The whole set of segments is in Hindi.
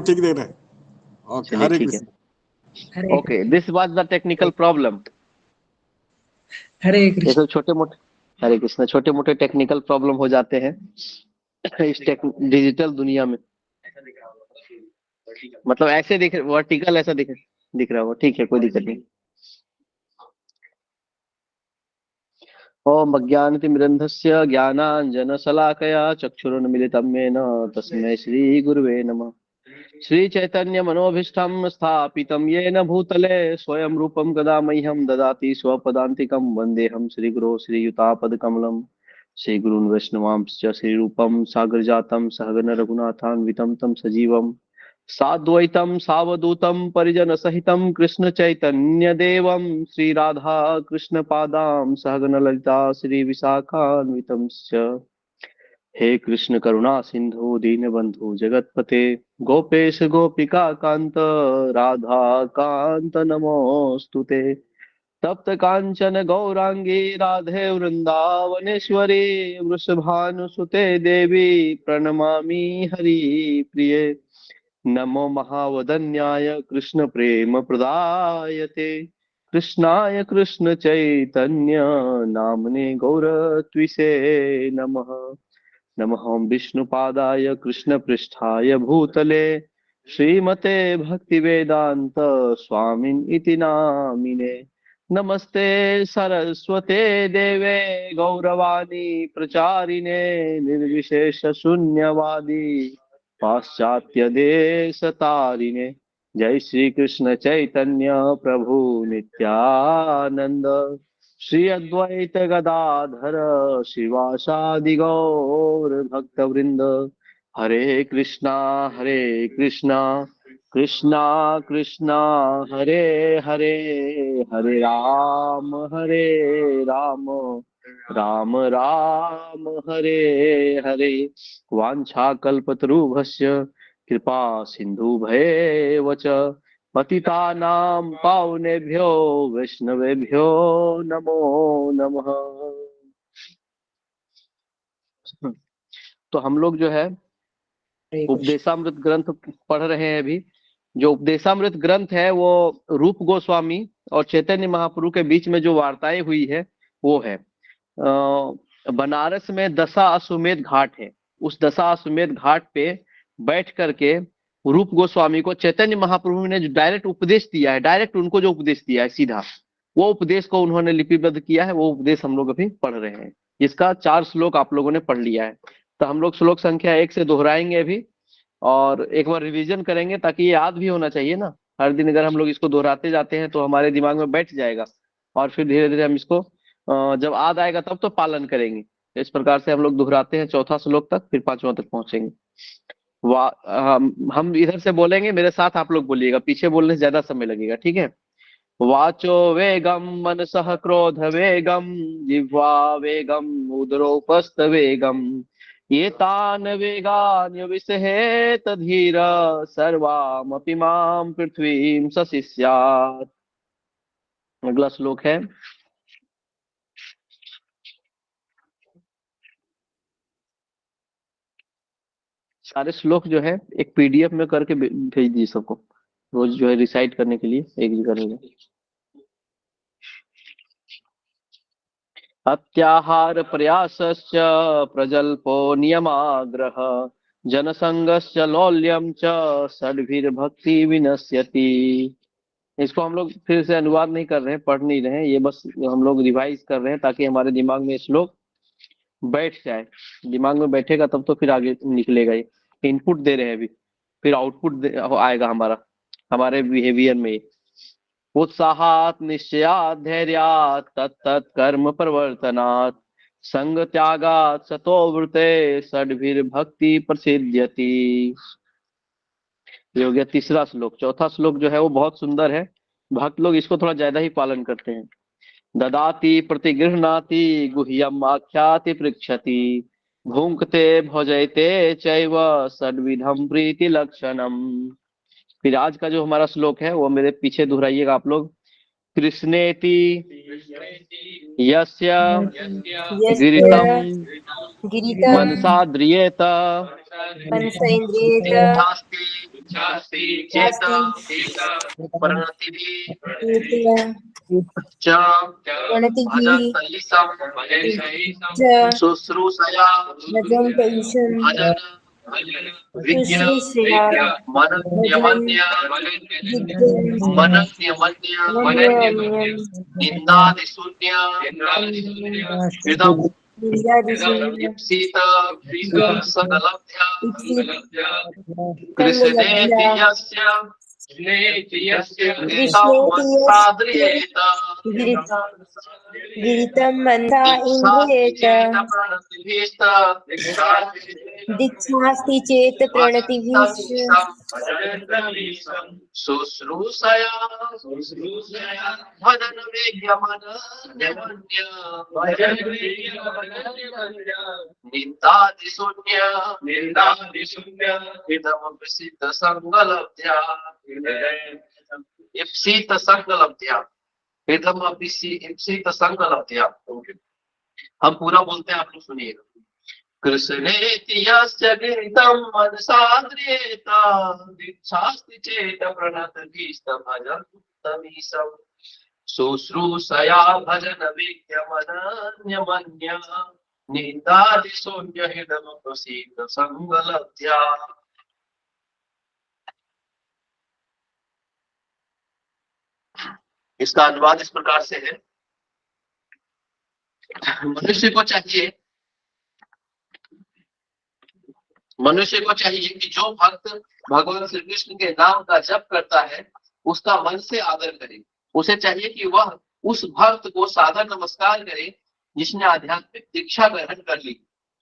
ठीक दे रहा है। ओके, हरे ठीक है। Krishna. Okay, this was the technical problem. Hare ये कृष्ण। सब छोटे मोटे, हरे कृष्ण, छोटे मोटे टेक्निकल प्रॉब्लम हो जाते हैं इस डिजिटल दुनिया में। मतलब ऐसे दिख, वर्टिकल ऐसा दिख रहा हो, ठीक है, कोई दिक्कत नहीं। ओम अज्ञानतिमिरन्धस्य ज्ञानाञ्जनशलाकया चक्षुरुन्मिलितं येन तस्मै श्रीगुरुवे नमः। श्रीचैतन्यमनोभीष्टं स्थापितं येन भूतले स्वयं रूपं कदा मह्यं ददाति स्वपदान्तिकं वन्देऽहं श्रीगुरो श्रीयुतापदकमलं। श्रीगुरून् वैष्णवांश्च श्रीरूपं सागरजातं सहगण रघुनाथान्वितं तं सजीवं साद्वैतं सावधूतं परिजनसहितं कृष्ण चैतन्य देवं श्री राधा कृष्ण पादां सहगण ललिता श्री विशाखान्वितं च। हे कृष्ण करुणा सिंधु दीनबंधु जगतपते गोपेश गोपिका कांत राधा कांत नमोस्तुते। तप्त कांचन गौरांगी राधे वृंदावनेश्वरी वृषभानुसुते देवी प्रणमामि हरि प्रिये। नमो महावदन्याय कृष्ण प्रेम प्रदायते कृष्णाय कृष्ण चैतन्य नामने गौरत्विषे नमः। नमः विष्णुपादाय कृष्णपृष्ठाय भूतले श्रीमते भक्तिवेदांत स्वामिन् इति नामिने। नमस्ते सरस्वते देवे गौरवाणी प्रचारिणे निर्विशेष शून्यवादी पाश्चात्य देश तारिणे। जय श्री कृष्ण चैतन्य प्रभु नित्यानंद श्री अद्वैत गदाधर शिवासादि गौर भक्त वृंद। हरे कृष्णा कृष्णा कृष्णा हरे हरे, हरे राम राम राम हरे हरे। वाञ्छाकल्पतरुभ्यश्च कृपा सिन्धुभ्येव च पतितानां पावनेभ्यो वैष्णवेभ्यो नमो नमः। तो हम लोग जो है उपदेशामृत ग्रंथ पढ़ रहे हैं अभी। जो उपदेशामृत ग्रंथ है वो रूप गोस्वामी और चैतन्य महाप्रभु के बीच में जो वार्ताएं हुई है वो है। बनारस में दशा अश्वमेध घाट है। उस दशा अश्वमेध घाट पे बैठ करके रूप गोस्वामी को चैतन्य महाप्रभु ने जो डायरेक्ट उपदेश दिया है, डायरेक्ट उनको जो उपदेश दिया है सीधा, वो उपदेश को उन्होंने लिपिबद्ध किया है। वो उपदेश हम लोग अभी पढ़ रहे हैं, जिसका 4 श्लोक आप लोगों ने पढ़ लिया है। तो हम लोग श्लोक संख्या 1 से दोहराएंगे अभी और एक बार रिवीजन करेंगे, ताकि ये याद भी होना चाहिए ना। हर दिन अगर हम लोग इसको दोहराते जाते हैं तो हमारे दिमाग में बैठ जाएगा और फिर धीरे धीरे हम इसको जब याद आएगा तब तो पालन करेंगे। इस प्रकार से हम लोग दोहराते हैं 4था श्लोक तक, फिर 5वां तक पहुंचेंगे। हम इधर से बोलेंगे, मेरे साथ आप लोग बोलिएगा, पीछे बोलने से ज्यादा समय लगेगा, ठीक है। वाचो वेगम मनसः क्रोध वेगम जिह्वा वेगम उदरोपस्थ वेगम एतान वेगान विसहेत धीर सर्वामपि मां पृथ्वीं सशिष्यात्। अगला श्लोक है, सारे श्लोक जो है एक पीडीएफ में करके भेज दिए सबको, रोज जो है रिसाइट करने के लिए एक जगह रहेगा। अत्याहार प्रयासश्च प्रजल्पो नियमाग्रह जनसंगश्च लौल्यम च षड्भिर्भक्ति विनश्यति। इसको हम लोग फिर से अनुवाद नहीं कर रहे हैं, पढ़ नहीं रहे हैं, ये बस हम लोग रिवाइज कर रहे हैं ताकि हमारे दिमाग में श्लोक बैठ जाए। दिमाग में बैठेगा तब तो फिर आगे निकलेगा। ये इनपुट दे रहे हैं अभी, फिर आउटपुट आएगा हमारा, हमारे बिहेवियर में। उत्साहात निश्चयात धैर्यात तत्त कर्म प्रवर्तनात् संग त्यागात सतो वृते षड्भिर्भक्ति प्रसिद्ध्यति। ये हो गया 3रा श्लोक। 4था श्लोक जो है वो बहुत सुंदर है, भक्त लोग इसको थोड़ा ज्यादा ही पालन करते हैं। ददाति प्रतिगृह्णाति गुह्यम आख्याति पृच्छति भुंक्ते भोजयते चैव षड्विधम प्रीति लक्षणम। फिर आज का जो हमारा श्लोक है वो मेरे पीछे दोहराइएगा आप लोग। कृष्णेति यस्य गिरितम मनसा द्रियेत मनसेन्द्रिये च शुश्रूषया भजन्तेषं विज्ञ शुश्रूषया भजन् मनन्यमन्य विद्यं मनन्यमन्य मन्यमन्यं निन्दादिशून्य हृदम् निन्दादिशून्यं ईप्सित संगलभ्य इप्सितं कृष्णेति लब्ध्वा यस्य तं कृष्णेति यस्य मनसाद्रियेत गिरितं मनसा दीक्षास्ति इन्द्रियेत चेत प्रणतिभीष्ट दीक्षास्ति चेत् प्रणतिभिः शुश्रूषया भजन निन्दादिशून्य इदमपि संगलभ्या ईप्सित संगलभ्या इदमपि ईप्सित संगलभ्या। हम पूरा बोलते हैं, आप लोग सुनिएगा। कृष्णेति यस्य गिरितं मनसाद्रियेत दीक्षास्ति चेत् प्रणतभीष्टभजन्तमीशम् शुश्रूषया भजन विद्यमनन्यमन्य निन्दादिशून्य हृदमप्रसीद संगलभ्या। इसका अनुवाद इस प्रकार से है, मनुष्य को चाहिए कि जो भक्त भगवान श्री कृष्ण के नाम का जप करता है उसका मन से आदर करे। उसे चाहिए कि वह उस भक्त को सादर नमस्कार करे जिसने आध्यात्मिक दीक्षा ग्रहण कर ली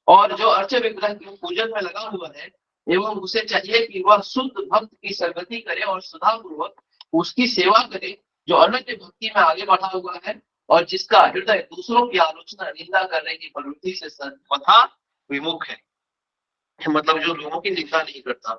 और जो अर्च विग्रह के पूजन में लगा हुआ है, एवं उसे चाहिए कि वह शुद्ध भक्त की संगति करे और सुधापूर्वक उसकी सेवा करे जो अनन्य भक्ति में आगे बढ़ा हुआ है और जिसका हृदय दूसरों की आलोचना निंदा करने की प्रवृत्ति से सर्वथा विमुख है, मतलब जो लोगों की निंदा नहीं करता।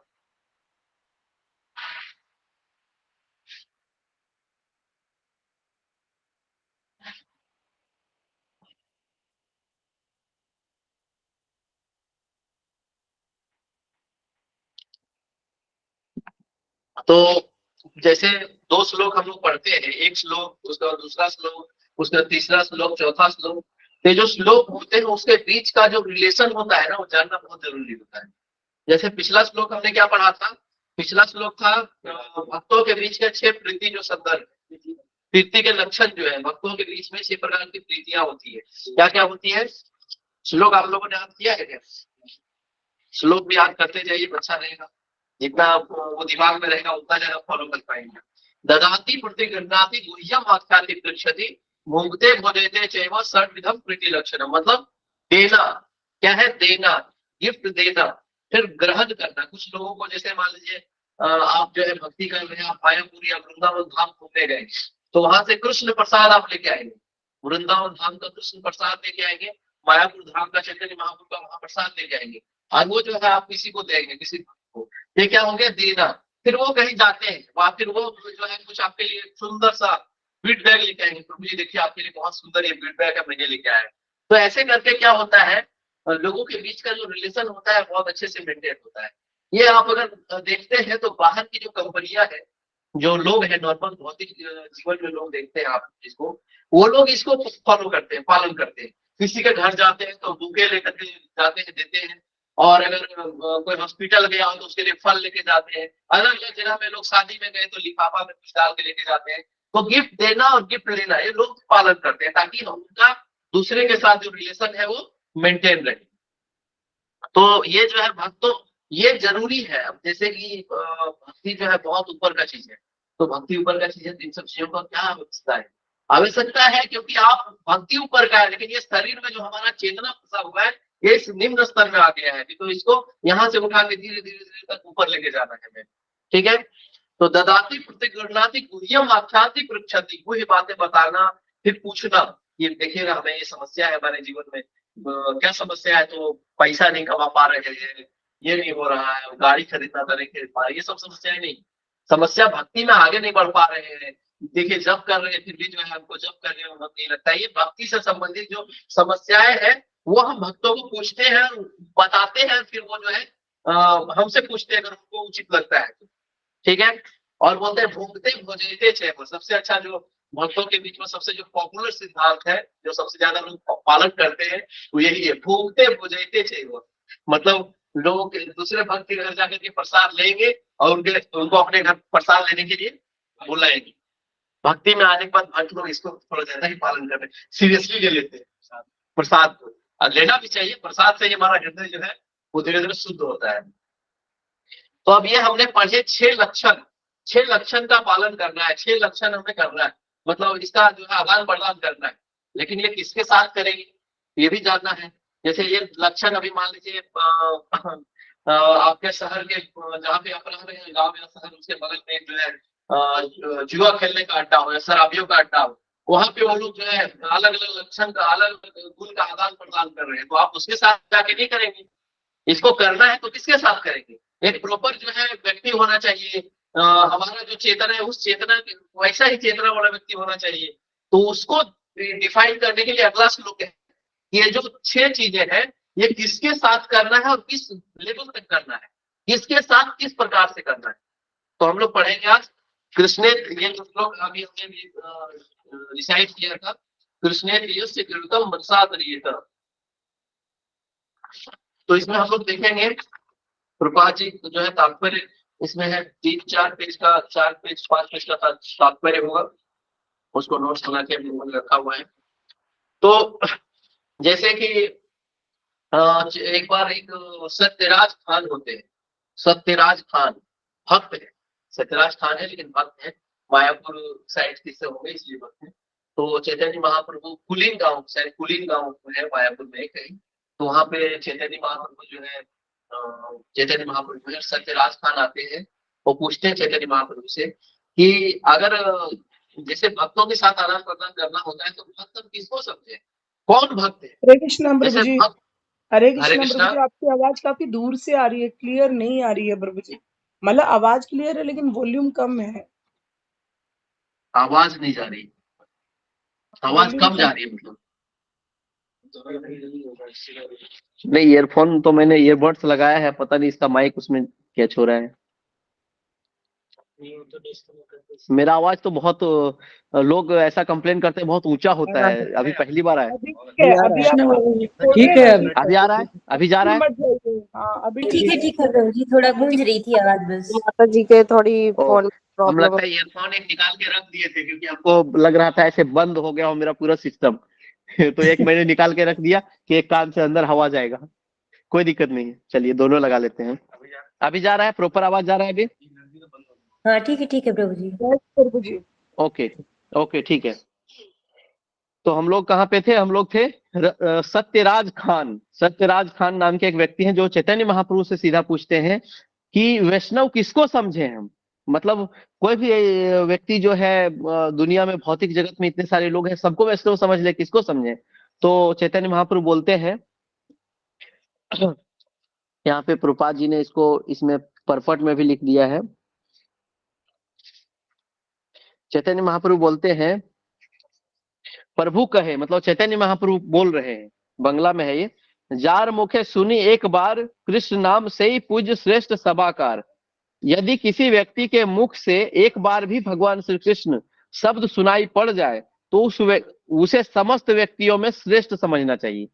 तो जैसे दो श्लोक हम लोग पढ़ते हैं, एक श्लोक, उसका दूसरा श्लोक, उसका तीसरा श्लोक, चौथा श्लोक, ये जो श्लोक होते हैं उसके बीच का जो रिलेशन होता है ना, वो जानना बहुत जरूरी होता है। जैसे पिछला श्लोक हमने क्या पढ़ा था? पिछला श्लोक था भक्तों के बीच के 6 प्रीति जो संदर्भ, प्रीति के लक्षण जो है, भक्तों के बीच में 6 प्रकार की प्रीतियां होती है। क्या क्या होती है? श्लोक आप लोगों ने याद किया है क्या? श्लोक भी याद करते जाइए, अच्छा रहेगा। जितना वो दिमाग में रहेगा उतना ज्यादा फॉलो कर पाएंगे। ददाति प्रतिगृह्णाति गुह्यम आख्याति पृच्छति भुंक्ते भोजते चैव षड्विधम प्रीति लक्षणम। मतलब देना, क्या है? देना, गिफ्ट देना, फिर ग्रहण करना। कुछ लोगों को जैसे मान लीजिए आप जो है भक्ति कर रहे हैं, आप मायापुर या वृंदावन धाम घूमने गए, तो वहां से कृष्ण प्रसाद आप लेके आएंगे, वृंदावन धाम का कृष्ण प्रसाद लेके आएंगे, मायापुर धाम का चैतन्य महाप्रभु का महाप्रसाद लेके आएंगे, और वो जो है आप किसी को देंगे, किसी को। ये क्या हो गया? देना। फिर वो कहीं जाते हैं, वहां फिर वो जो है कुछ आपके लिए सुंदर सा बीट बैग लेके आएंगे, प्रभु जी देखिए आपके लिए बहुत सुंदर ये बीट बैग है, मैंने लेके आया। तो ऐसे करके क्या होता है, लोगों के बीच का जो रिलेशन होता है बहुत अच्छे से मेंटेन होता है। ये आप अगर देखते हैं तो बाहर की जो कंपनियां हैं, जो लोग हैं नॉर्मल भौतिक जीवन में लोग देखते हैं आप इसको, वो लोग इसको फॉलो करते हैं, पालन करते हैं। किसी के घर जाते हैं तो बुके लेकर के जाते हैं, देते हैं, और अगर कोई हॉस्पिटल गया हो तो उसके लिए फल लेके जाते हैं। अलग अलग जगह में लोग शादी में गए तो लिफाफा में कुछ डाल के लेके जाते हैं। तो गिफ्ट देना और गिफ्ट लेना ये लोग पालन करते हैं ताकि उनका दूसरे के साथ जो रिलेशन है वो मेंटेन रहे। तो ये जो है भक्तों, ये जरूरी है। अब जैसे कि भक्ति जो है बहुत ऊपर का चीज है, तो भक्ति ऊपर का चीज है, इन सब चीजों का क्या आवश्यकता है? आवश्यकता है क्योंकि आप भक्ति ऊपर का है, लेकिन ये शरीर में जो हमारा चेतना फंसा हुआ है ये इस निम्न स्तर में आ गया है, तो इसको यहाँ से उठा के धीरे धीरे धीरे तक ऊपर लेके जाना है हमें। ठीक है? तो ददाति प्रतिगृह्णाति गुह्यम आख्याति पृच्छति, गुह्य बातें बताना फिर पूछना। ये देखिएगा हमें ये समस्या है हमारे जीवन में, क्या समस्या है? तो पैसा नहीं कमा पा रहे हैं, ये नहीं हो रहा है, गाड़ी खरीदना तो नहीं खरीद पा रहे, ये सब समस्याएं नहीं। समस्या भक्ति में आगे नहीं बढ़ पा रहे हैं। देखिए जब कर रहे हैं फिर भी जो है हमको जब करने में मन नहीं लगता है। ये भक्ति से संबंधित जो समस्याएं हैं वो हम भक्तों को पूछते हैं, बताते हैं, फिर वो जो है हमसे पूछते हैं अगर उनको उचित लगता है। ठीक है। और बोलते हैं भुंक्ते भोजयते चैव, सबसे अच्छा जो भक्तों के बीच में सबसे जो पॉपुलर सिद्धांत है, जो सबसे ज्यादा लोग पालन करते हैं, वो यही है, भुंक्ते भोजयते चैव। मतलब लोग दूसरे भक्त के घर जाकर के प्रसाद लेंगे और उनको अपने घर प्रसाद लेने के लिए बुलाएंगे। भक्ति में आने के बाद भक्त लोग इसको थोड़ा ज्यादा ही पालन कर रहे हैं, सीरियसली ले लेते हैं प्रसाद को। और लेना भी चाहिए, प्रसाद से ही हमारा हृदय जो है वो धीरे धीरे शुद्ध होता है। तो अब ये हमने पढ़े 6 लक्षण का पालन करना है, 6 लक्षण हमें करना है, मतलब इसका जो है आदान प्रदान करना है। लेकिन ये किसके साथ करेंगे ये भी जानना है। जैसे ये लक्षण अभी मान लीजिए आपके शहर के जहाँ पे आप रह रहे हैं, गाँव या शहर, उसके बगल में जो है जुआ खेलने का अड्डा हो या शराबियों का अड्डा हो, वहां पे वो लोग जो है अलग अलग लक्षण का, अलग गुण का आदान प्रदान कर रहे हैं, तो आप उसके साथ जाके नहीं करेंगे। इसको करना है तो किसके साथ करेंगे? एक प्रॉपर जो है व्यक्ति होना चाहिए। हमारा जो चेतना है उस चेतना वैसा ही चेतना वाला व्यक्ति होना चाहिए। तो उसको डिफाइन करने के लिए अगला श्लोक है, ये जो 6 चीजें हैं ये किसके साथ करना है और किस लेवल तक करना है, किसके साथ किस प्रकार से करना है। तो हम लोग पढ़ेंगे आज कृष्ण, ये जो श्लोक अभी हमने रिसाइट किया था, कृष्ण यस्य कृतम मनसा तरीयत। तो इसमें हम लोग देखेंगे प्रभुपाद जी जो है तात्पर्य इसमें है 3-4 पेज का, 4 पेज 5 पेज का तात्पर्य होगा, उसको नोट्स बना के रखा हुआ है। तो जैसे कि एक बार एक सत्यराज खान होते हैं, सत्यराज खान भक्त है, सत्यराज खान है लेकिन भक्त है, मायापुर साइड से होंगे इसलिए भक्त है। तो चैतन्य महाप्रभु कुलीन गांव, शायद कुलीन गांव है मायापुर में कहीं, तो वहां पे चैतन्य महाप्रभु जो है चैतन्य महाप्रभु है, सत्यराज खान आते हैं, वो पूछते हैं चैतन्य महाप्रभु से कि अगर जैसे भक्तों के साथ आदान प्रदान करना होता है तो भक्त हम किसको समझे, कौन भक्त है? हरे कृष्णा प्रभु जैसे जी, भक्त, हरे हरे कृष्णा प्रभु जी, आपकी आवाज काफी दूर से आ रही है, क्लियर नहीं आ रही है प्रभु जी। मतलब आवाज क्लियर है लेकिन वॉल्यूम कम है। आवाज नहीं जा रही, आवाज वॉल्यूम कम जा रही है मतलब? नहीं, ईयरफोन तो मैंने ईयरबड्स लगाया है, पता नहीं इसका माइक उसमें क्या हो रहा है। मेरा आवाज तो बहुत लोग ऐसा कंप्लेन करते हैं बहुत ऊंचा होता है, अभी पहली बार आया। अभी ठीक है, अभी आप ठीक है, अभी आ रहा है, अभी जा रहा है। मत जाइए। हाँ अभी ठीक है प्रभु जी, थोड़ा गूंज रही थी आवाज बस। माता जी के थोड़ी फोन हम प्रॉब्लम लगता है ईयरफोन एक निकाल के रख दिए थे क्योंकि हमको लग रहा था ऐसे बंद हो गया हो मेरा पूरा सिस्टम तो एक मैंने निकाल के रख दिया कि एक कान से अंदर हवा जाएगा, कोई दिक्कत नहीं है। चलिए दोनों लगा लेते हैं। अभी जा रहा है, प्रॉपर आवाज जा रहा है अभी? हाँ ठीक है प्रभु जी। प्रभु जी। ओके ओके ठीक है। तो हम लोग कहाँ पे थे? हम लोग थे सत्यराज खान। सत्यराज खान नाम के एक व्यक्ति हैं जो चैतन्य महाप्रभु से सीधा पूछते हैं कि वैष्णव किसको समझे हम, मतलब कोई भी व्यक्ति जो है दुनिया में भौतिक जगत में इतने सारे लोग हैं, सबको वैष्णव समझ ले, किसको समझे? तो चैतन्य महाप्रभु बोलते हैं यहाँ पे प्रभुपाद जी ने इसको इसमें परफट में भी लिख दिया है। चैतन्य महाप्रभु बोलते हैं, प्रभु कहे, मतलब चैतन्य महाप्रभु बोल रहे हैं, बंगला में है ये, जार मुखे सुनी एक बार कृष्ण नाम से ही पूज्य श्रेष्ठ सभाकार। यदि किसी व्यक्ति के मुख से एक बार भी भगवान श्री कृष्ण शब्द सुनाई पड़ जाए तो उसे समस्त व्यक्तियों में श्रेष्ठ समझना चाहिए,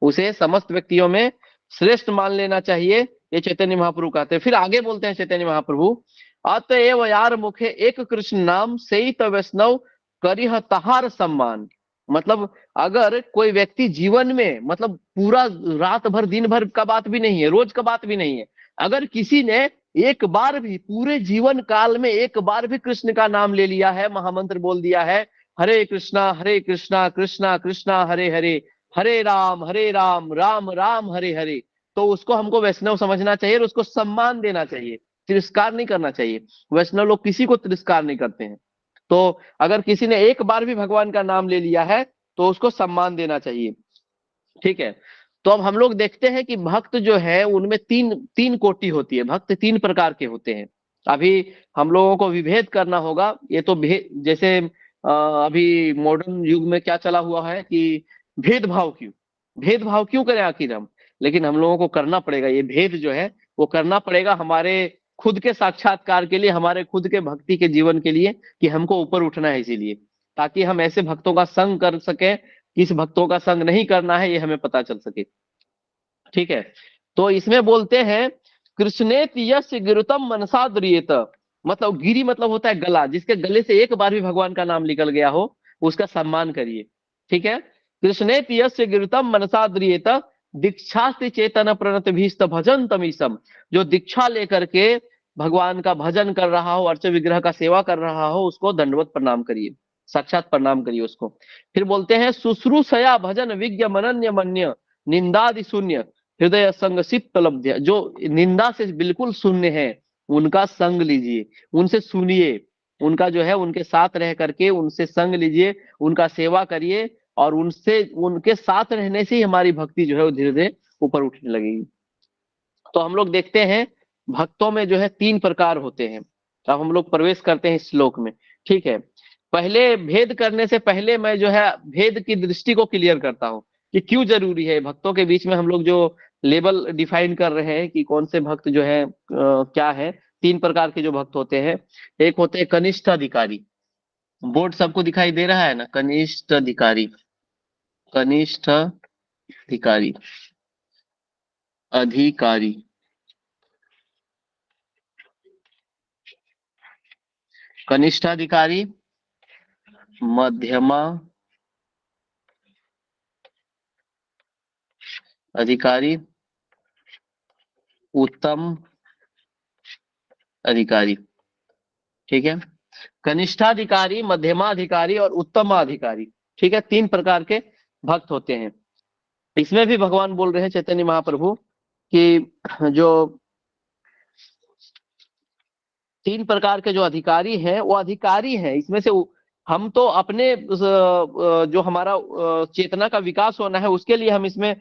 उसे समस्त व्यक्तियों में श्रेष्ठ मान लेना चाहिए, ये चैतन्य महाप्रभु कहते हैं। फिर आगे बोलते हैं चैतन्य महाप्रभु, अतएव यार मुखे एक कृष्ण नाम से ही तो वैष्णव करिह तहार सम्मान। मतलब अगर कोई व्यक्ति जीवन में, मतलब पूरा रात भर दिन भर का बात भी नहीं है, रोज का बात भी नहीं है, अगर किसी ने एक बार भी पूरे जीवन काल में एक बार भी कृष्ण का नाम ले लिया है, महामंत्र बोल दिया है, हरे कृष्णा कृष्णा कृष्णा हरे हरे, हरे राम राम राम हरे हरे, तो उसको हमको वैष्णव समझना चाहिए और उसको सम्मान देना चाहिए, तिरस्कार नहीं करना चाहिए। वैष्णव लोग किसी को तिरस्कार नहीं करते हैं। तो अगर किसी ने एक बार भी भगवान का नाम ले लिया है तो उसको सम्मान देना चाहिए, ठीक है। तो अब हम लोग देखते हैं कि भक्त जो है उनमें तीन कोटि होती है, भक्त 3 प्रकार के होते हैं। अभी हम लोगों को विभेद करना होगा, ये तो जैसे अभी मॉडर्न युग में क्या चला हुआ है कि भेदभाव क्यों करें आखिर हम, लेकिन हम लोगों को करना पड़ेगा, ये भेद जो है वो करना पड़ेगा हमारे खुद के साक्षात्कार के लिए, हमारे खुद के भक्ति के जीवन के लिए, कि हमको ऊपर उठना है, इसीलिए ताकि हम ऐसे भक्तों का संग कर सके, किस भक्तों का संग नहीं करना है ये हमें पता चल सके। ठीक है, तो इसमें बोलते हैं कृष्णेत यस्य गिरुतम मनसा द्रियेत, मतलब गिरी मतलब होता है गला, जिसके गले से एक बार भी भगवान का नाम निकल गया हो उसका सम्मान करिए। ठीक है, कृष्णेत यस्य गिरुतम मनसा द्रियेत दीक्षास्ति चेतन प्रणत भीस्त भजन तमीसम, जो दीक्षा लेकर के भगवान का भजन कर रहा हो, अर्च विग्रह का सेवा कर रहा हो, उसको दंडवत प्रणाम करिए, साक्षात प्रणाम करिए उसको। फिर बोलते हैं शुश्रूषया भजन विज्ञ मनन्य मन्य निंदादि शून्य हृदय संग सिप्त लब्ध्य, जो निंदा से बिल्कुल शून्य है उनका संग लीजिए, उनसे सुनिए, उनका जो है उनके साथ रह करके उनसे संग लीजिए, उनका सेवा करिए, और उनसे उनके साथ रहने से ही हमारी भक्ति जो है वो धीरे धीरे ऊपर उठने लगेगी। तो हम लोग देखते हैं भक्तों में जो है 3 प्रकार होते हैं। अब हम लोग प्रवेश करते हैं इस श्लोक में। ठीक है, पहले भेद करने से पहले मैं जो है भेद की दृष्टि को क्लियर करता हूं कि क्यों जरूरी है भक्तों के बीच में हम लोग जो लेवल डिफाइन कर रहे हैं कि कौन से भक्त जो है क्या है। 3 प्रकार के जो भक्त होते हैं, एक होते हैं कनिष्ठ अधिकारी, बोर्ड सबको दिखाई दे रहा है ना, कनिष्ठ अधिकारी, कनिष्ठ अधिकारी, अधिकारी, कनिष्ठाधिकारी, मध्यमा अधिकारी, उत्तम अधिकारी। ठीक है, कनिष्ठाधिकारी, मध्यमाधिकारी और उत्तमाधिकारी। ठीक है, 3 प्रकार के भक्त होते हैं। इसमें भी भगवान बोल रहे हैं चैतन्य महाप्रभु कि जो 3 प्रकार के जो अधिकारी हैं वो अधिकारी हैं, इसमें से हम तो अपने जो हमारा चेतना का विकास होना है उसके लिए हम इसमें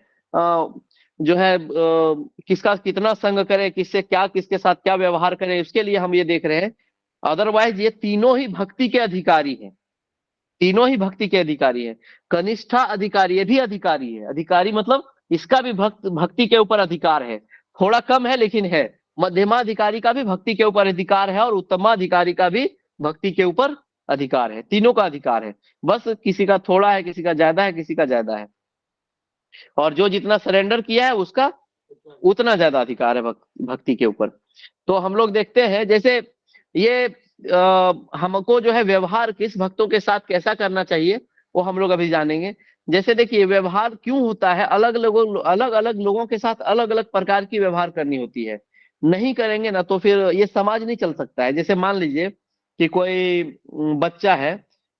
जो है किसका कितना संग करें, किससे क्या, किसके साथ क्या व्यवहार करें, उसके लिए हम ये देख रहे हैं। अदरवाइज ये तीनों ही भक्ति के अधिकारी हैं, तीनों ही भक्ति के अधिकारी हैं। कनिष्ठा अधिकारी, ये भी अधिकारी है, अधिकारी मतलब इसका भी भक्ति के ऊपर अधिकार है, थोड़ा कम है लेकिन है। मध्यमाधिकारी का भी भक्ति के ऊपर अधिकार है और उत्तमाधिकारी का भी भक्ति के ऊपर अधिकार है, तीनों का अधिकार है, बस किसी का थोड़ा है, किसी का ज्यादा है, किसी का ज्यादा है, और जो जितना सरेंडर किया है उसका उतना ज्यादा अधिकार है भक्ति के ऊपर। तो हम लोग देखते हैं जैसे ये हमको जो है व्यवहार किस भक्तों के साथ कैसा करना चाहिए वो हम लोग अभी जानेंगे। जैसे देखिए व्यवहार क्यों होता है, अलग अलग लोगों के साथ अलग अलग प्रकार की व्यवहार करनी होती है, नहीं करेंगे ना तो फिर ये समाज नहीं चल सकता है। जैसे मान लीजिए कि कोई बच्चा है,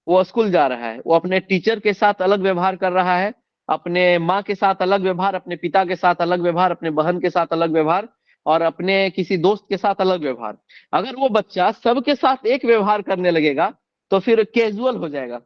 वो स्कूल जा रहा है, वो अपने टीचर के साथ अलग व्यवहार कर रहा है, अपने माँ के साथ अलग व्यवहार, अपने पिता के साथ अलग व्यवहार, अपने बहन के साथ अलग व्यवहार, और अपने किसी दोस्त के साथ अलग व्यवहार। अगर वो बच्चा सबके साथ एक व्यवहार करने लगेगा तो फिर कैजुअल हो जाएगा,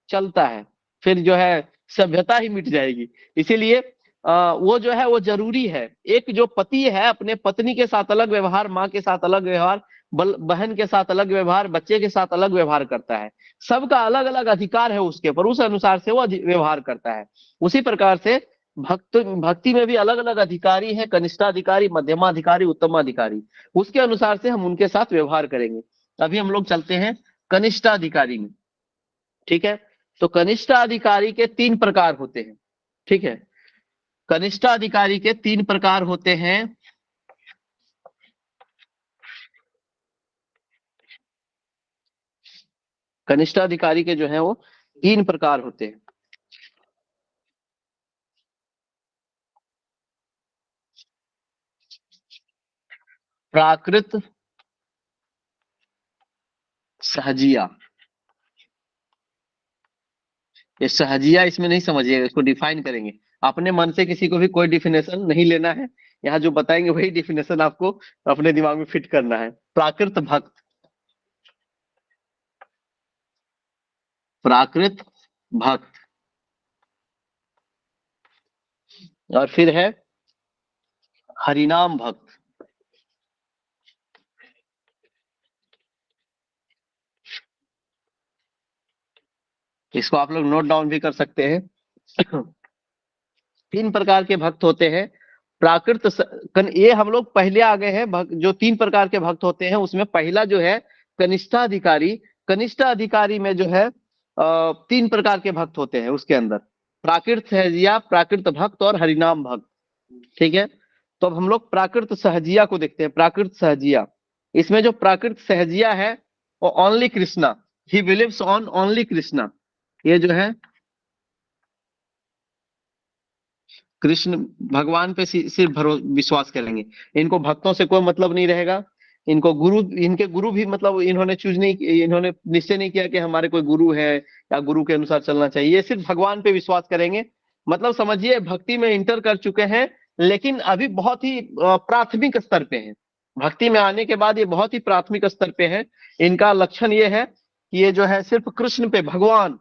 चलता है, फिर जो है सभ्यता ही मिट जाएगी। इसीलिए वो जो है वो जरूरी है। एक जो पति है अपने पत्नी के साथ अलग व्यवहार, माँ के साथ अलग व्यवहार, बहन के साथ अलग व्यवहार, बच्चे के साथ अलग व्यवहार करता है, सबका अलग अलग अधिकार है उसके ऊपर, उस अनुसार से वो व्यवहार करता है। उसी प्रकार से भक्ति में भी अलग अलग अधिकारी है, कनिष्ठाधिकारी, मध्यमाधिकारी, उत्तमाधिकारी, उसके अनुसार से हम उनके साथ व्यवहार करेंगे। अभी हम लोग चलते हैं कनिष्ठाधिकारी में। ठीक है, तो कनिष्ठाधिकारी के 3 प्रकार होते हैं। ठीक है, कनिष्ठाधिकारी के 3 प्रकार होते हैं। कनिष्ठाधिकारी के जो है वो 3 प्रकार होते हैं। प्राकृत, सहजिया। ये सहजिया इसमें नहीं समझिएगा, इसको डिफाइन करेंगे अपने मन से, किसी को भी कोई डिफिनेशन नहीं लेना है, यहाँ जो बताएंगे वही डिफिनेशन आपको अपने दिमाग में फिट करना है। प्राकृत भक्त, प्राकृत भक्त, और फिर है हरिनाम भक्त। इसको आप लोग नोट डाउन भी कर सकते हैं। 3 प्रकार के भक्त होते हैं। प्राकृत ये हम लोग पहले आ गए हैं। जो 3 प्रकार के भक्त होते हैं उसमें पहला जो है कनिष्ठाधिकारी। कनिष्ठाधिकारी में जो है 3 प्रकार के भक्त होते हैं उसके अंदर, प्राकृत सहजिया, प्राकृत भक्त और हरिनाम भक्त। ठीक है, तो अब हम लोग प्राकृत सहजिया को देखते हैं। प्राकृत सहजिया, इसमें जो प्राकृत सहजिया है वो only Krishna, he believes on only Krishna. ये जो है कृष्ण भगवान पे सिर्फ विश्वास करेंगे, इनको भक्तों से कोई मतलब नहीं रहेगा। इनको गुरु, इनके गुरु भी मतलब इन्होंने चूज नहीं, इन्होंने निश्चय नहीं किया कि हमारे कोई गुरु है या गुरु के अनुसार चलना चाहिए। ये सिर्फ भगवान पे विश्वास करेंगे। मतलब समझिए भक्ति में इंटर कर चुके हैं, लेकिन अभी बहुत ही प्राथमिक स्तर पे हैं। भक्ति में आने के बाद ये बहुत ही प्राथमिक स्तर पे है। इनका लक्षण ये है कि ये जो है सिर्फ कृष्ण पे, भगवान,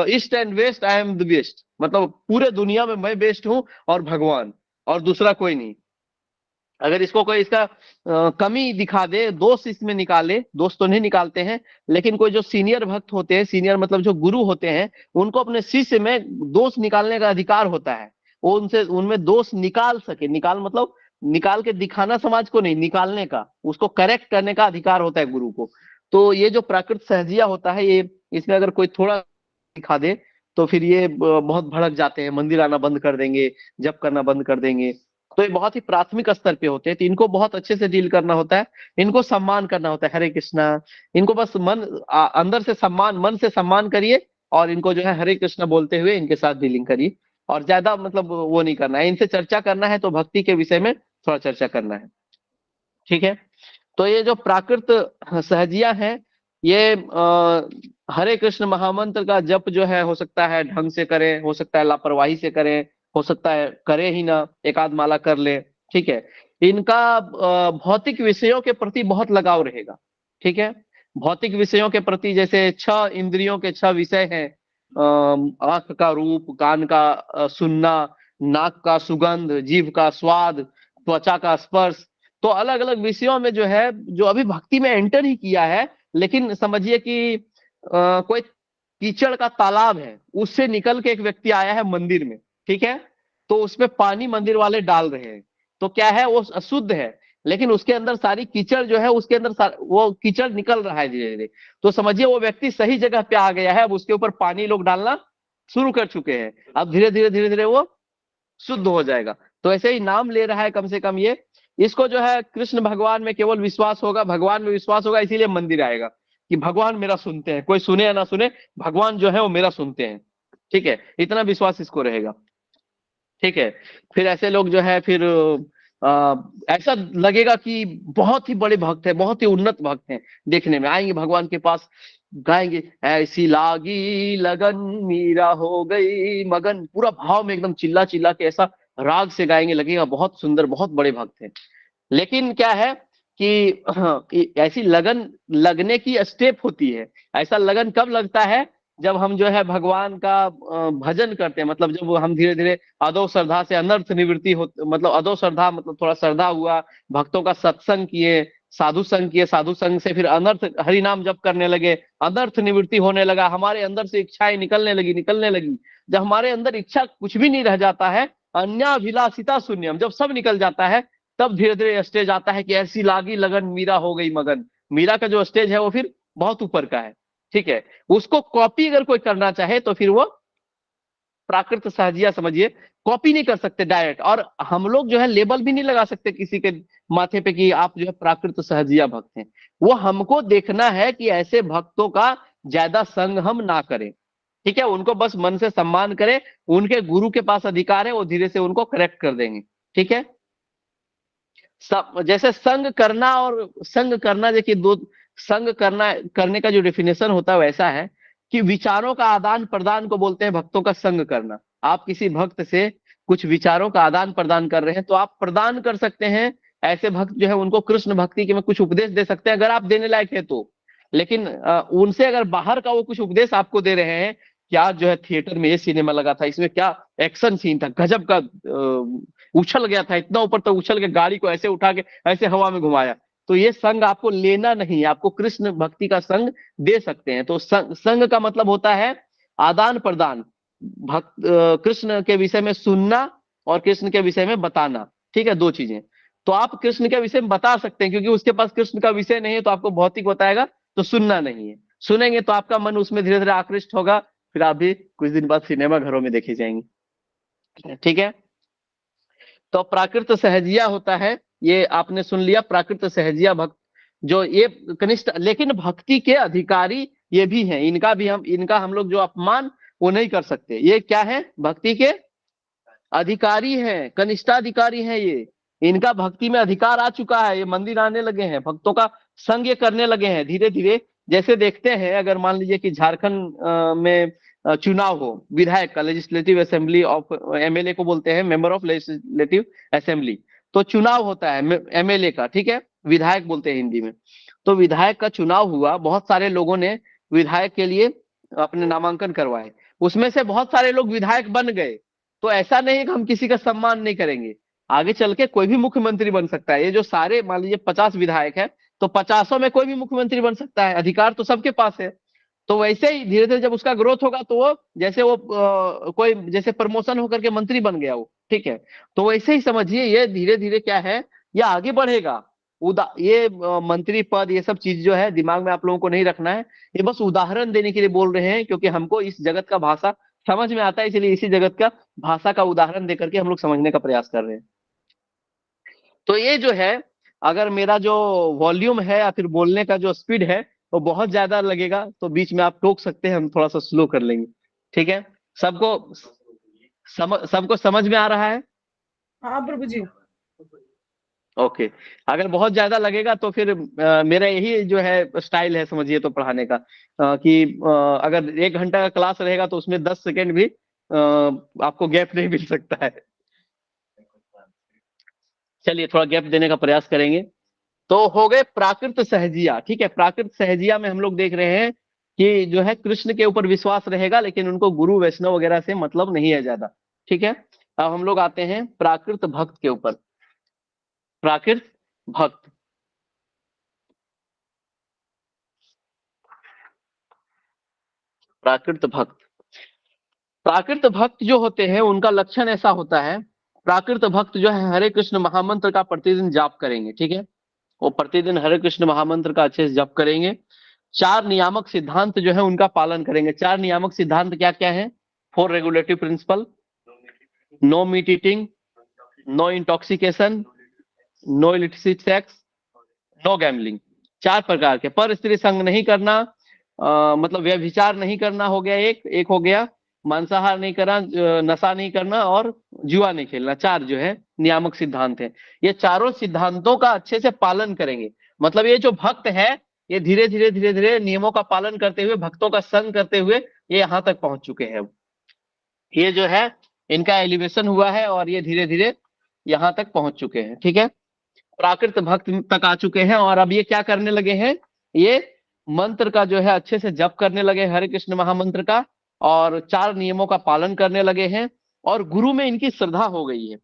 east and west I am the best, मतलब पूरे दुनिया में मैं बेस्ट हूं और भगवान, और दूसरा कोई नहीं। अगर इसको कोई इसका कमी दिखा दे, दोष इसमें निकाले, दोष तो नहीं निकालते हैं, लेकिन कोई जो सीनियर भक्त होते हैं, सीनियर मतलब जो गुरु होते हैं, उनको अपने शिष्य में दोष निकालने का अधिकार होता है। वो उनसे उनमें दोष निकाल सके, निकाल मतलब निकाल के दिखाना समाज को नहीं, निकालने का, उसको करेक्ट करने का अधिकार होता है गुरु को। तो ये जो प्राकृत सहजिया होता है, ये इसमें अगर कोई थोड़ा दिखा दे तो फिर ये बहुत भड़क जाते हैं, मंदिर आना बंद कर देंगे, जप करना बंद कर देंगे। तो ये बहुत ही प्राथमिक स्तर पे होते हैं, तो इनको बहुत अच्छे से डील करना होता है, इनको सम्मान करना होता है। हरे कृष्णा, इनको बस अंदर से सम्मान, मन से सम्मान करिए, और इनको जो है हरे कृष्णा बोलते हुए इनके साथ डीलिंग करिए, और ज्यादा मतलब वो नहीं करना है। इनसे चर्चा करना है तो भक्ति के विषय में थोड़ा चर्चा करना है। ठीक है, तो ये जो प्राकृत सहजिया है, ये हरे कृष्ण महामंत्र का जप जो है, हो सकता है ढंग से करें, हो सकता है लापरवाही से करें, हो सकता है करे ही ना, एक आध माला कर ले। ठीक है, इनका भौतिक विषयों के प्रति बहुत लगाव रहेगा। ठीक है, भौतिक विषयों के प्रति, जैसे 6 इंद्रियों के 6 विषय हैं, आंख का रूप, कान का सुनना, नाक का सुगंध, जीभ का स्वाद, त्वचा का स्पर्श। तो अलग अलग विषयों में जो है, जो अभी भक्ति में एंटर ही किया है, लेकिन समझिए कि कोई कीचड़ का तालाब है, उससे निकल के एक व्यक्ति आया है मंदिर में। ठीक है, तो उसमें पानी मंदिर वाले डाल रहे हैं, तो क्या है, वो अशुद्ध है, लेकिन उसके अंदर सारी कीचड़ जो है, उसके अंदर वो कीचड़ निकल रहा है धीरे धीरे। तो समझिए वो व्यक्ति सही जगह पे आ गया है, अब उसके ऊपर पानी लोग डालना शुरू कर चुके हैं, अब धीरे धीरे वो शुद्ध हो जाएगा। तो ऐसे ही नाम ले रहा है कम से कम ये, इसको जो है कृष्ण भगवान में केवल विश्वास होगा, भगवान में विश्वास होगा, इसीलिए मंदिर आएगा कि भगवान मेरा सुनते हैं, कोई सुने या ना सुने, भगवान जो है वो मेरा सुनते हैं। ठीक है, इतना विश्वास इसको रहेगा। ठीक है, फिर ऐसे लोग जो है फिर ऐसा लगेगा कि बहुत ही बड़े भक्त है, बहुत ही उन्नत भक्त हैं, देखने में आएंगे भगवान के पास, गाएंगे ऐसी लागी लगन मीरा हो गई मगन, पूरा भाव में एकदम चिल्ला चिल्ला के ऐसा राग से गाएंगे, लगेगा बहुत सुंदर, बहुत बड़े भक्त हैं। लेकिन क्या है कि ऐसी लगन लगने की स्टेप होती है। ऐसा लगन कब लगता है, जब हम जो है भगवान का भजन करते हैं, मतलब जब हम धीरे धीरे अदो श्रद्धा से अनर्थ निवृत्ति हो, मतलब अदो श्रद्धा मतलब थोड़ा श्रद्धा हुआ, भक्तों का सत्संग किए, साधु संग किए, साधु संग से फिर अनर्थ, हरि नाम जप करने लगे, अनर्थ निवृत्ति होने लगा, हमारे अंदर से इच्छाएं निकलने लगी। जब हमारे अंदर इच्छा कुछ भी नहीं रह जाता है, अन्याभिलाषिता शून्यम, जब सब निकल जाता है, तब धीरे धीरे स्टेज आता है कि ऐसी लागी लगन मीरा हो गई मगन। मीरा का जो स्टेज है वो फिर बहुत ऊपर का है। ठीक है, उसको कॉपी अगर कोई करना चाहे तो फिर वो प्राकृत सहजिया समझिए, कॉपी नहीं कर सकते डायरेक्ट, और हम लोग जो है लेबल भी नहीं लगा सकते किसी के माथे पे कि आप जो है प्राकृत सहजिया भक्त हैं। वो हमको देखना है कि ऐसे भक्तों का ज्यादा संग हम ना करें। ठीक है, उनको बस मन से सम्मान करें, उनके गुरु के पास अधिकार है, वो धीरे से उनको करेक्ट कर देंगे। ठीक है, जैसे संग करना और संग करना, देखिए दो, संग करना करने का जो डेफिनेशन होता है वैसा है कि विचारों का आदान प्रदान को बोलते हैं भक्तों का संग करना। आप किसी भक्त से कुछ विचारों का आदान प्रदान कर रहे हैं तो आप प्रदान कर सकते हैं, ऐसे भक्त जो है उनको कृष्ण भक्ति के में कुछ उपदेश दे सकते हैं अगर आप देने लायक है तो। लेकिन उनसे अगर बाहर का वो कुछ उपदेश आपको दे रहे हैं, क्या जो है थिएटर में ये सिनेमा लगा था, इसमें क्या एक्शन सीन था, गजब का उछल गया था, इतना ऊपर तो उछल के गाड़ी को ऐसे उठा के ऐसे हवा में घुमाया, तो ये संग आपको लेना नहीं, आपको कृष्ण भक्ति का संग दे सकते हैं। तो संग का मतलब होता है आदान प्रदान, भक्त कृष्ण के विषय में सुनना, और कृष्ण के विषय में बताना, ठीक है, 2 चीजें। तो आप कृष्ण के विषय में बता सकते हैं, क्योंकि उसके पास कृष्ण का विषय नहीं है, तो आपको भौतिक बताएगा तो सुनना नहीं है। सुनेंगे तो आपका मन उसमें धीरे धीरे आकृष्ट होगा, फिर आप भी कुछ दिन बाद सिनेमा घरों में देखे जाएंगे, ठीक है। तो प्राकृत सहजिया होता है, ये आपने सुन लिया, प्राकृत सहजिया भक्त, जो ये कनिष्ठ, लेकिन भक्ति के अधिकारी ये भी हैं, इनका हम लोग जो अपमान वो नहीं कर सकते। ये क्या है? भक्ति के अधिकारी हैं, कनिष्ठाधिकारी हैं ये, इनका भक्ति में अधिकार आ चुका है, ये मंदिर आने लगे हैं, भक्तों का संग ये करने लगे हैं धीरे धीरे। जैसे देखते हैं, अगर मान लीजिए कि झारखंड में चुनाव हो विधायक का, लेजिस्लेटिव असेंबली ऑफ, एमएलए को बोलते हैं मेंबर ऑफ लेजिस्लेटिव असेंबली, तो चुनाव होता है एमएलए का, ठीक है, विधायक बोलते हैं हिंदी में। तो विधायक का चुनाव हुआ, बहुत सारे लोगों ने विधायक के लिए अपने नामांकन करवाए, उसमें से बहुत सारे लोग विधायक बन गए। तो ऐसा नहीं है कि हम किसी का सम्मान नहीं करेंगे, आगे चल के कोई भी मुख्यमंत्री बन सकता है। ये जो सारे मान लीजिए 50 विधायक है, तो 50 में कोई भी मुख्यमंत्री बन सकता है, अधिकार तो सबके पास है। तो वैसे ही धीरे धीरे जब उसका ग्रोथ होगा, तो वो जैसे वो कोई जैसे प्रमोशन होकर के मंत्री बन गया वो, ठीक है, तो वैसे ही समझिए ये धीरे धीरे क्या है, ये आगे बढ़ेगा। ये मंत्री पद, ये सब चीज जो है दिमाग में आप लोगों को नहीं रखना है, ये बस उदाहरण देने के लिए बोल रहे हैं, क्योंकि हमको इस जगत का भाषा समझ में आता है, इसलिए इसी जगत का भाषा का उदाहरण देकर के हम लोग समझने का प्रयास कर रहे हैं। तो ये जो है, अगर मेरा जो वॉल्यूम है या फिर बोलने का जो स्पीड है वो बहुत ज्यादा लगेगा, तो बीच में आप टोक सकते हैं, हम थोड़ा सा स्लो कर लेंगे, ठीक है। सबको समझ में आ रहा है? हाँ प्रभु जी। ओके। अगर बहुत ज्यादा लगेगा तो फिर मेरा यही जो है स्टाइल है, समझिए, तो पढ़ाने का, कि अगर 1 घंटा का क्लास रहेगा तो उसमें 10 सेकेंड भी आपको गैप नहीं मिल सकता है। चलिए थोड़ा गैप देने का प्रयास करेंगे। तो हो गए प्राकृत सहजिया, ठीक है। प्राकृत सहजिया में हम लोग देख रहे हैं कि जो है कृष्ण के ऊपर विश्वास रहेगा, लेकिन उनको गुरु वैष्णव वगैरह से मतलब नहीं है ज्यादा, ठीक है। अब हम लोग आते हैं प्राकृत भक्त के ऊपर। प्राकृत भक्त, प्राकृत भक्त, प्राकृत भक्त जो होते हैं उनका लक्षण ऐसा होता है, प्राकृत भक्त जो है हरे कृष्ण महामंत्र का प्रतिदिन जाप करेंगे, ठीक है, वो प्रतिदिन हरे कृष्ण महामंत्र का अच्छे से जप करेंगे। 4 नियामक सिद्धांत जो है उनका पालन करेंगे। 4 नियामक सिद्धांत क्या क्या है? 4 regulative principle, no meat eating, no intoxication, no illicit sex, no gambling. 4 प्रकार के। पर स्त्री संग नहीं करना, मतलब व्यभिचार नहीं करना हो गया एक हो गया, मांसाहार नहीं करना, नशा नहीं करना और जुआ नहीं खेलना। 4 जो है नियामक सिद्धांत है। ये चारों सिद्धांतों का अच्छे से पालन करेंगे। मतलब ये जो भक्त है, ये धीरे धीरे नियमों का पालन करते हुए, भक्तों का संग करते हुए ये यहाँ तक पहुंच चुके हैं। ये जो है इनका एलिवेशन हुआ है और ये धीरे धीरे यहाँ तक पहुंच चुके हैं, ठीक है। प्राकृत भक्त तक आ चुके हैं और अब ये क्या करने लगे हैं, ये मंत्र का जो है अच्छे से जप करने लगे, हरे कृष्ण महामंत्र का, और 4 नियमों का पालन करने लगे हैं, और गुरु में इनकी श्रद्धा हो गई है,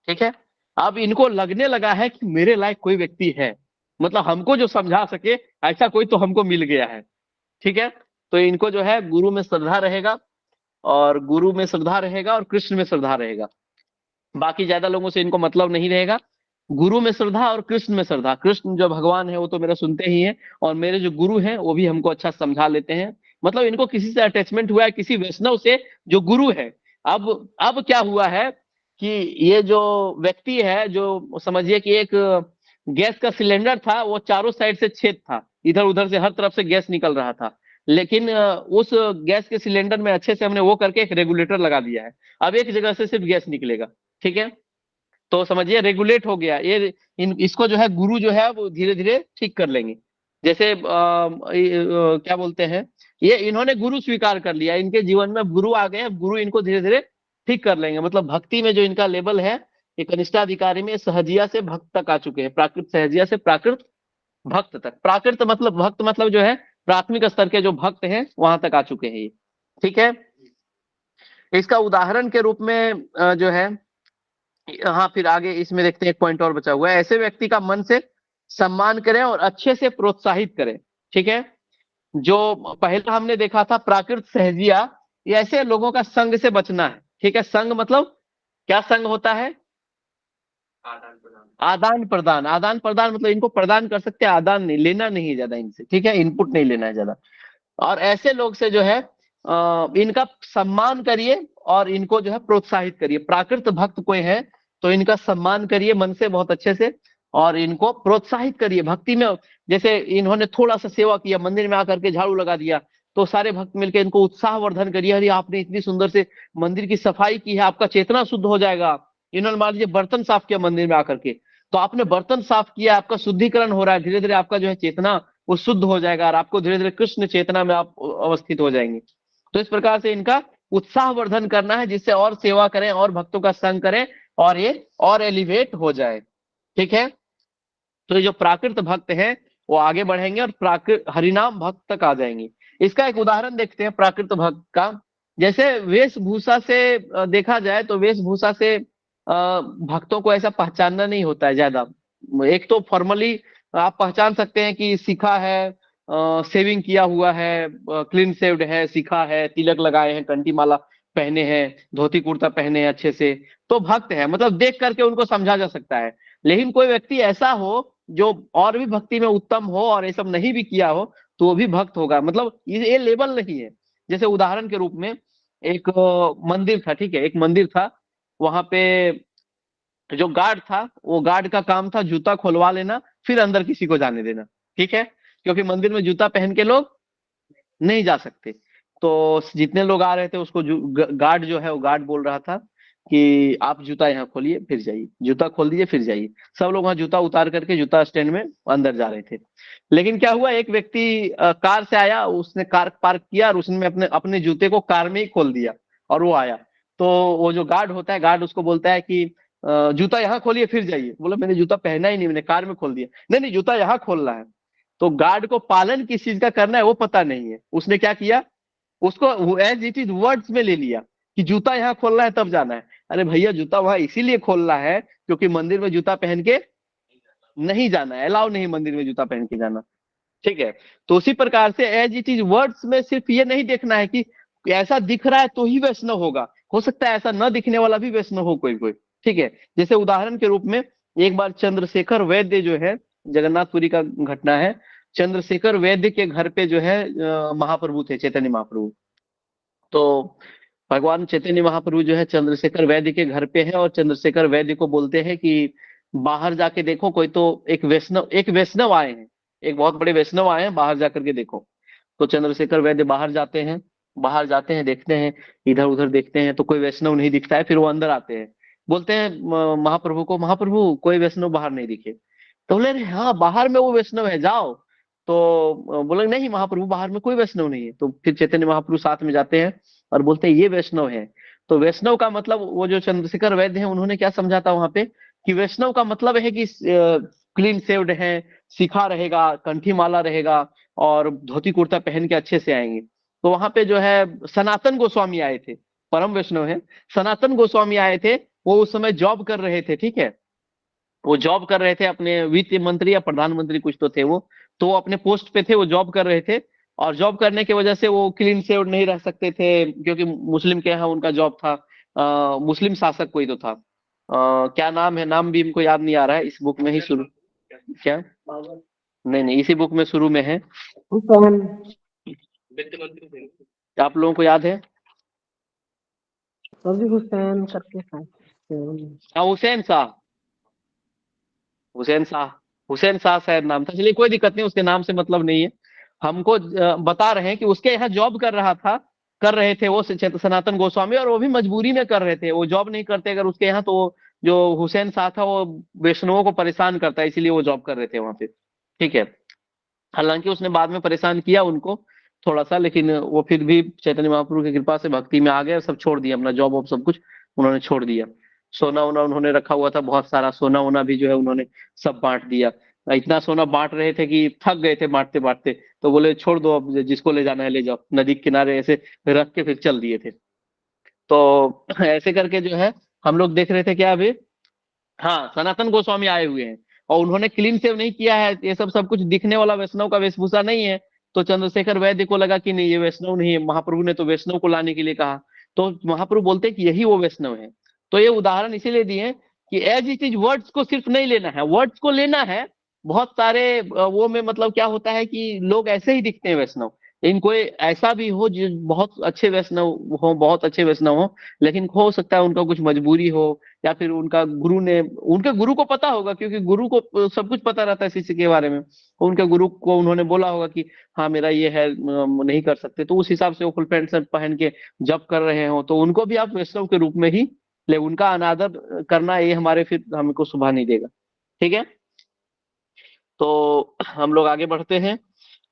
ठीक है। अब इनको लगने लगा है कि मेरे लायक कोई व्यक्ति है, मतलब हमको जो समझा सके ऐसा कोई तो हमको मिल गया है, ठीक है। तो इनको जो है गुरु में श्रद्धा रहेगा, और गुरु में श्रद्धा रहेगा और कृष्ण में श्रद्धा रहेगा। बाकी ज्यादा लोगों से इनको मतलब नहीं रहेगा। गुरु में श्रद्धा और कृष्ण में श्रद्धा। कृष्ण जो भगवान है वो तो मेरा सुनते ही हैं, और मेरे जो गुरु हैं वो भी हमको अच्छा समझा लेते हैं। मतलब इनको किसी से अटैचमेंट हुआ है, किसी वैष्णव से जो गुरु है। अब क्या हुआ है कि ये जो व्यक्ति है, जो समझिए कि एक गैस का सिलेंडर था, वो चारों साइड से छेद था, इधर उधर से हर तरफ से गैस निकल रहा था, लेकिन उस गैस के सिलेंडर में अच्छे से हमने वो करके एक रेगुलेटर लगा दिया है। अब एक जगह से सिर्फ गैस निकलेगा, ठीक है। तो समझिए रेगुलेट हो गया ये। इसको जो है गुरु जो है वो धीरे धीरे ठीक कर लेंगे। जैसे क्या बोलते हैं, ये इन्होंने गुरु स्वीकार कर लिया, इनके जीवन में गुरु आ गए, गुरु इनको धीरे धीरे ठीक कर लेंगे। मतलब भक्ति में जो इनका लेवल है, ये कनिष्ठाधिकारी में सहजिया से भक्त तक आ चुके हैं, प्राकृत सहजिया से प्राकृत भक्त तक। प्राकृत मतलब भक्त, मतलब जो है प्राथमिक स्तर के जो भक्त हैं वहां तक आ चुके हैं ये, ठीक है। इसका उदाहरण के रूप में जो है, हाँ, फिर आगे इसमें देखते हैं, एक पॉइंट और बचा हुआ है। ऐसे व्यक्ति का मन से सम्मान करें और अच्छे से प्रोत्साहित करें, ठीक है। जो पहला हमने देखा था प्राकृत सहजिया, ये ऐसे लोगों का संग से बचना है, ठीक है। संग मतलब क्या संग होता है? आदान प्रदान। आदान प्रदान मतलब इनको प्रदान कर सकते हैं, आदान नहीं, लेना नहीं है ज्यादा इनसे, ठीक है, इनपुट नहीं लेना है ज्यादा। और ऐसे लोग से जो है इनका सम्मान करिए और इनको जो है प्रोत्साहित करिए। प्राकृत भक्त कोई है तो इनका सम्मान करिए मन से, बहुत अच्छे से, और इनको प्रोत्साहित करिए भक्ति में। जैसे इन्होंने थोड़ा सा सेवा किया, मंदिर में आकर के झाड़ू लगा दिया, तो सारे भक्त मिलकर इनको उत्साहवर्धन करिए, अरे आपने इतनी सुंदर से मंदिर की सफाई की है, आपका चेतना शुद्ध हो जाएगा। इन्होंने मान लीजिए बर्तन साफ किया मंदिर में आकर के, तो आपने बर्तन साफ किया, आपका शुद्धिकरण हो रहा है, धीरे धीरे आपका जो है चेतना वो शुद्ध हो जाएगा और आपको धीरे धीरे कृष्ण चेतना में आप अवस्थित हो जाएंगे। तो इस प्रकार से इनका उत्साहवर्धन करना है, जिससे और सेवा करें और भक्तों का संग करें और ये और एलिवेट हो जाए, ठीक है। तो ये जो प्राकृत भक्त हैं वो आगे बढ़ेंगे और प्राकृत हरिनाम भक्त तक आ जाएंगे। इसका एक उदाहरण देखते हैं प्राकृत भक्त का। जैसे वेशभूषा से देखा जाए तो वेशभूषा से भक्तों को ऐसा पहचानना नहीं होता है ज्यादा। एक तो फॉर्मली आप पहचान सकते हैं कि सीखा है, सेविंग किया हुआ है, क्लीन सेव्ड है, सीखा है, तिलक लगाए हैं, कंठी माला पहने हैं, धोती कुर्ता पहने हैं अच्छे से, तो भक्त है, मतलब देख करके उनको समझा जा सकता है। लेकिन कोई व्यक्ति ऐसा हो जो और भी भक्ति में उत्तम हो और ये सब नहीं भी किया हो तो वो भी भक्त होगा, मतलब ये लेवल नहीं है। जैसे उदाहरण के रूप में एक मंदिर था, ठीक है, एक मंदिर था, वहां पे जो गार्ड था वो गार्ड का काम था जूता खोलवा लेना फिर अंदर किसी को जाने देना, ठीक है, क्योंकि मंदिर में जूता पहन के लोग नहीं जा सकते। तो जितने लोग आ रहे थे उसको गार्ड जो है वो गार्ड बोल रहा था कि आप जूता यहाँ खोलिए फिर जाइए, जूता खोल दीजिए फिर जाइए। सब लोग वहां जूता उतार करके जूता स्टैंड में अंदर जा रहे थे। लेकिन क्या हुआ, एक व्यक्ति कार से आया, उसने कार पार्क किया और उसने अपने अपने जूते को कार में ही खोल दिया और वो आया। तो वो जो गार्ड होता है, गार्ड उसको बोलता है कि जूता यहाँ खोलिए फिर जाइए। बोला मैंने जूता पहना ही नहीं, मैंने कार में खोल दिया। नहीं नहीं, जूता यहाँ खोलना है। तो गार्ड को पालन किस चीज का करना है वो पता नहीं है, उसने क्या किया, उसको एज इट इज वर्ड्स में ले लिया कि जूता यहाँ खोलना है तब जाना है। अरे भैया जूता वहां इसीलिए खोलना है क्योंकि मंदिर में जूता पहन के नहीं जाना है, अलाउ नहीं मंदिर में जूता पहन के जाना, ठीक है। तो उसी प्रकार से एज इट इज वर्ड्स में सिर्फ ये नहीं देखना है कि ऐसा दिख रहा है तो ही वैष्णव होगा, हो सकता है ऐसा न दिखने वाला भी वैष्णव हो कोई कोई, ठीक है। जैसे उदाहरण के रूप में एक बार चंद्रशेखर वैद्य जो है, जगन्नाथपुरी का घटना है, चंद्रशेखर वैद्य के घर पे जो है महाप्रभु थे, चैतन्य महाप्रभु। तो भगवान चैतन्य महाप्रभु जो है चंद्रशेखर वैद्य के घर पे है और चंद्रशेखर वैद्य को बोलते हैं कि बाहर जाके देखो, कोई तो एक वैष्णव आए हैं, एक बहुत बड़े वैष्णव आए हैं, बाहर जाकर के देखो। तो चंद्रशेखर वैद्य बाहर जाते हैं, देखते हैं, इधर उधर देखते हैं तो कोई वैष्णव नहीं दिखता है। फिर वो अंदर आते हैं, बोलते हैं महाप्रभु को, महाप्रभु कोई वैष्णव बाहर नहीं दिखे। तो बोले अरे हाँ बाहर में वो वैष्णव है, जाओ। तो बोले नहीं महाप्रभु बाहर में कोई वैष्णव नहीं है। तो फिर चैतन्य महाप्रभु साथ में जाते हैं और बोलते हैं ये वैष्णव है। तो वैष्णव का मतलब वो जो चंद्रशेखर वैद्य हैं उन्होंने क्या समझा था वहां पे कि वैष्णव का मतलब है कि क्लीन सेव्ड है, सीखा रहेगा, कंठी माला रहेगा और धोती कुर्ता पहन के अच्छे से आएंगे। तो वहां पे जो है सनातन गोस्वामी आए थे, परम वैष्णव है, सनातन गोस्वामी आए थे। वो उस समय जॉब कर रहे थे, ठीक है, वो जॉब कर रहे थे, अपने वित्त मंत्री या प्रधानमंत्री कुछ तो थे वो। तो वो अपने पोस्ट पे थे, वो जॉब कर रहे थे और जॉब करने की वजह से वो क्लीन सेव्ड नहीं रह सकते थे क्योंकि मुस्लिम के यहाँ उनका जॉब था। मुस्लिम शासक कोई तो था, क्या नाम है, नाम भी इनको याद नहीं आ रहा है, इस बुक में ही शुरू, क्या, नहीं नहीं इसी बुक में शुरू में है, आप लोगों को याद है, हुसैन करके था। हाँ हुसैन शाह, हुसैन शाह, हुसैन शाह शायद नाम था। चलिए कोई दिक्कत नहीं, उसके नाम से मतलब नहीं है, हमको बता रहे हैं कि उसके यहाँ जॉब कर रहे थे वो सनातन गोस्वामी, और वो भी मजबूरी में कर रहे थे, वो जॉब नहीं करते अगर उसके यहाँ तो जो हुसैन शाह था वो वैष्णवों को परेशान करता है, इसीलिए वो जॉब कर रहे थे वहां पे, ठीक है। हालांकि उसने बाद में परेशान किया उनको थोड़ा सा, लेकिन वो फिर भी चैतन्य महाप्रभु की कृपा से भक्ति में आ गए, सब छोड़ दिया अपना जॉब वॉब सब कुछ उन्होंने छोड़ दिया। सोना वोना उन्होंने रखा हुआ था, बहुत सारा सोना वोना भी जो है उन्होंने सब बांट दिया। इतना सोना बांट रहे थे कि थक गए थे बांटते बांटते, तो बोले छोड़ दो, अब जिसको ले जाना है ले जाओ, नदी के किनारे ऐसे रख के फिर चल दिए थे। तो ऐसे करके जो है हम लोग देख रहे थे क्या अभी, हाँ सनातन गोस्वामी आए हुए हैं और उन्होंने क्लीन सेव नहीं किया है, ये सब कुछ दिखने वाला वैष्णव का वेशभूषा नहीं है। तो चंद्रशेखर वैद्य को लगा कि नहीं ये वैष्णव नहीं है, महाप्रभु ने तो वैष्णव को लाने के लिए कहा। तो महाप्रभु बोलते कि यही वो वैष्णव है। तो ये उदाहरण इसीलिए दिए हैं कि एज इट इज वर्ड्स को सिर्फ नहीं लेना है, वर्ड्स को लेना है। बहुत सारे वो में मतलब क्या होता है कि लोग ऐसे ही दिखते हैं वैष्णव, लेकिन कोई ऐसा भी हो जो बहुत अच्छे वैष्णव हो, बहुत अच्छे वैष्णव हो, लेकिन हो सकता है उनका कुछ मजबूरी हो, या फिर उनका गुरु ने, उनके गुरु को पता होगा, क्योंकि गुरु को सब कुछ पता रहता है शिष्य के बारे में। उनके गुरु को उन्होंने बोला होगा कि हाँ मेरा ये है, नहीं कर सकते, तो उस हिसाब से वो फुल पैंट शर्ट पहन के जब कर रहे हो तो उनको भी आप वैष्णव के रूप में ही ले। उनका अनादर करना ये हमारे फिर हमको शोभा नहीं देगा। ठीक है, तो हम लोग आगे बढ़ते हैं,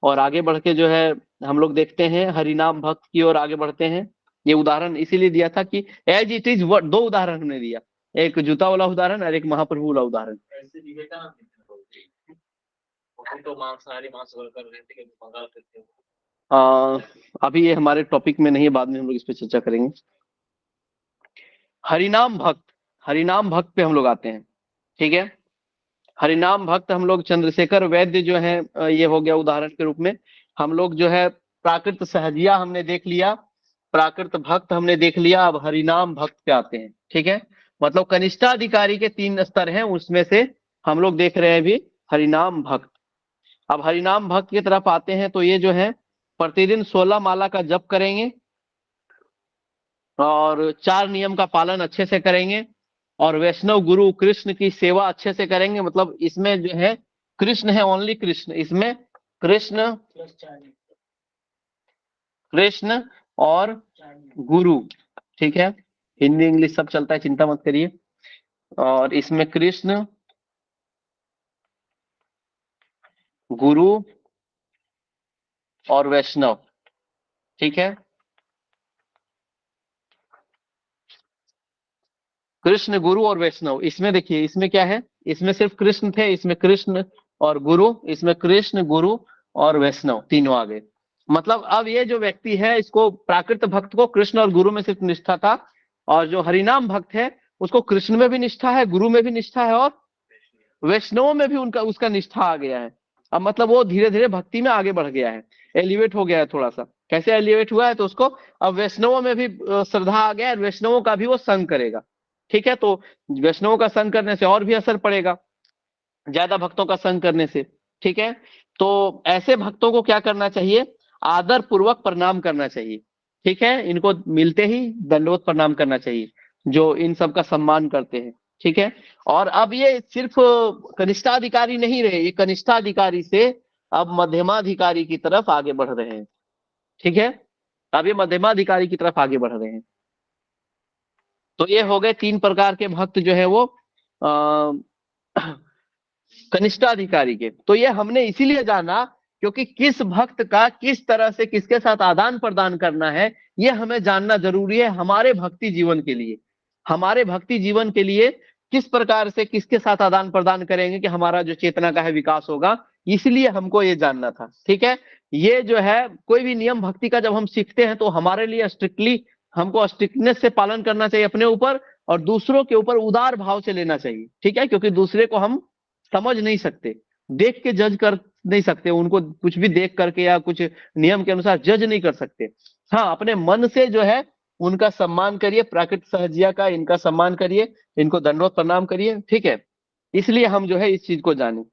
और आगे बढ़ के जो है हम लोग देखते हैं हरिनाम भक्त की ओर आगे बढ़ते हैं। ये उदाहरण इसीलिए दिया था कि एज इट इज, दो उदाहरण हमने दिया, एक जूता वाला उदाहरण और एक महाप्रभु वाला उदाहरण। अभी ये हमारे टॉपिक में नहीं है, बाद में हम लोग इस पे चर्चा करेंगे। हरिनाम भक्त, हरिनाम भक्त पे हम लोग आते हैं। ठीक है, हरिनाम भक्त हम लोग चंद्रशेखर वैद्य जो है, ये हो गया उदाहरण के रूप में। हम लोग जो है प्राकृत सहजिया हमने देख लिया, प्राकृत भक्त हमने देख लिया, अब हरिनाम भक्त पे आते हैं। ठीक है, मतलब कनिष्ठाधिकारी के 3 स्तर हैं, उसमें से हम लोग देख रहे हैं अभी हरिनाम भक्त। अब हरिनाम भक्त की तरफ आते हैं, तो ये जो है प्रतिदिन 16 माला का जप करेंगे और 4 नियम का पालन अच्छे से करेंगे, और वैष्णव गुरु कृष्ण की सेवा अच्छे से करेंगे। मतलब इसमें जो है कृष्ण है, ओनली कृष्ण, इसमें कृष्ण, कृष्ण और गुरु। ठीक है, हिंदी इंग्लिश सब चलता है, चिंता मत करिए। और इसमें कृष्ण, गुरु और वैष्णव। ठीक है, कृष्ण, गुरु और वैष्णव। इसमें देखिए, इसमें क्या है, इसमें सिर्फ कृष्ण थे, इसमें कृष्ण और गुरु, इसमें कृष्ण, गुरु और वैष्णव तीनों आ गए। मतलब अब ये जो व्यक्ति है, इसको प्राकृत भक्त को कृष्ण और गुरु में सिर्फ निष्ठा था, और जो हरिनाम भक्त है उसको कृष्ण में भी निष्ठा है, गुरु में भी निष्ठा है, और वैष्णव में भी उसका निष्ठा आ गया है। अब मतलब वो धीरे धीरे भक्ति में आगे बढ़ गया है, एलिवेट हो गया है थोड़ा सा। कैसे एलिवेट हुआ है, तो उसको अब वैष्णवों में भी श्रद्धा आ गया है, वैष्णवों का भी वो संग करेगा। ठीक है, तो वैष्णवों का संग करने से और भी असर पड़ेगा, ज्यादा भक्तों का संग करने से। ठीक है, तो ऐसे भक्तों को क्या करना चाहिए, आदर पूर्वक प्रणाम करना चाहिए। ठीक है, इनको मिलते ही दंडवत प्रणाम करना चाहिए, जो इन सब का सम्मान करते हैं। ठीक है, और अब ये सिर्फ कनिष्ठाधिकारी नहीं रहे, ये कनिष्ठाधिकारी से अब मध्यमाधिकारी की तरफ आगे बढ़ रहे हैं। ठीक है, अब ये मध्यमाधिकारी की तरफ आगे बढ़ रहे हैं। तो ये हो गए 3 प्रकार के भक्त जो है वो कनिष्ठाधिकारी के। तो ये हमने इसीलिए जाना क्योंकि किस भक्त का किस तरह से किसके साथ आदान प्रदान करना है, ये हमें जानना जरूरी है हमारे भक्ति जीवन के लिए। हमारे भक्ति जीवन के लिए किस प्रकार से किसके साथ आदान प्रदान करेंगे कि हमारा जो चेतना का है विकास होगा, इसलिए हमको ये जानना था। ठीक है, ये जो है कोई भी नियम भक्ति का जब हम सीखते हैं तो हमारे लिए स्ट्रिक्टली हमको स्ट्रिक्टनेस से पालन करना चाहिए अपने ऊपर, और दूसरों के ऊपर उदार भाव से लेना चाहिए। ठीक है, क्योंकि दूसरे को हम समझ नहीं सकते, देख के जज कर नहीं सकते, उनको कुछ भी देख करके या कुछ नियम के अनुसार जज नहीं कर सकते। हाँ, अपने मन से जो है उनका सम्मान करिए, प्राकृत सहजिया का इनका सम्मान करिए, इनको दंडवत प्रणाम करिए। ठीक है, इसलिए हम जो है इस चीज को जाने,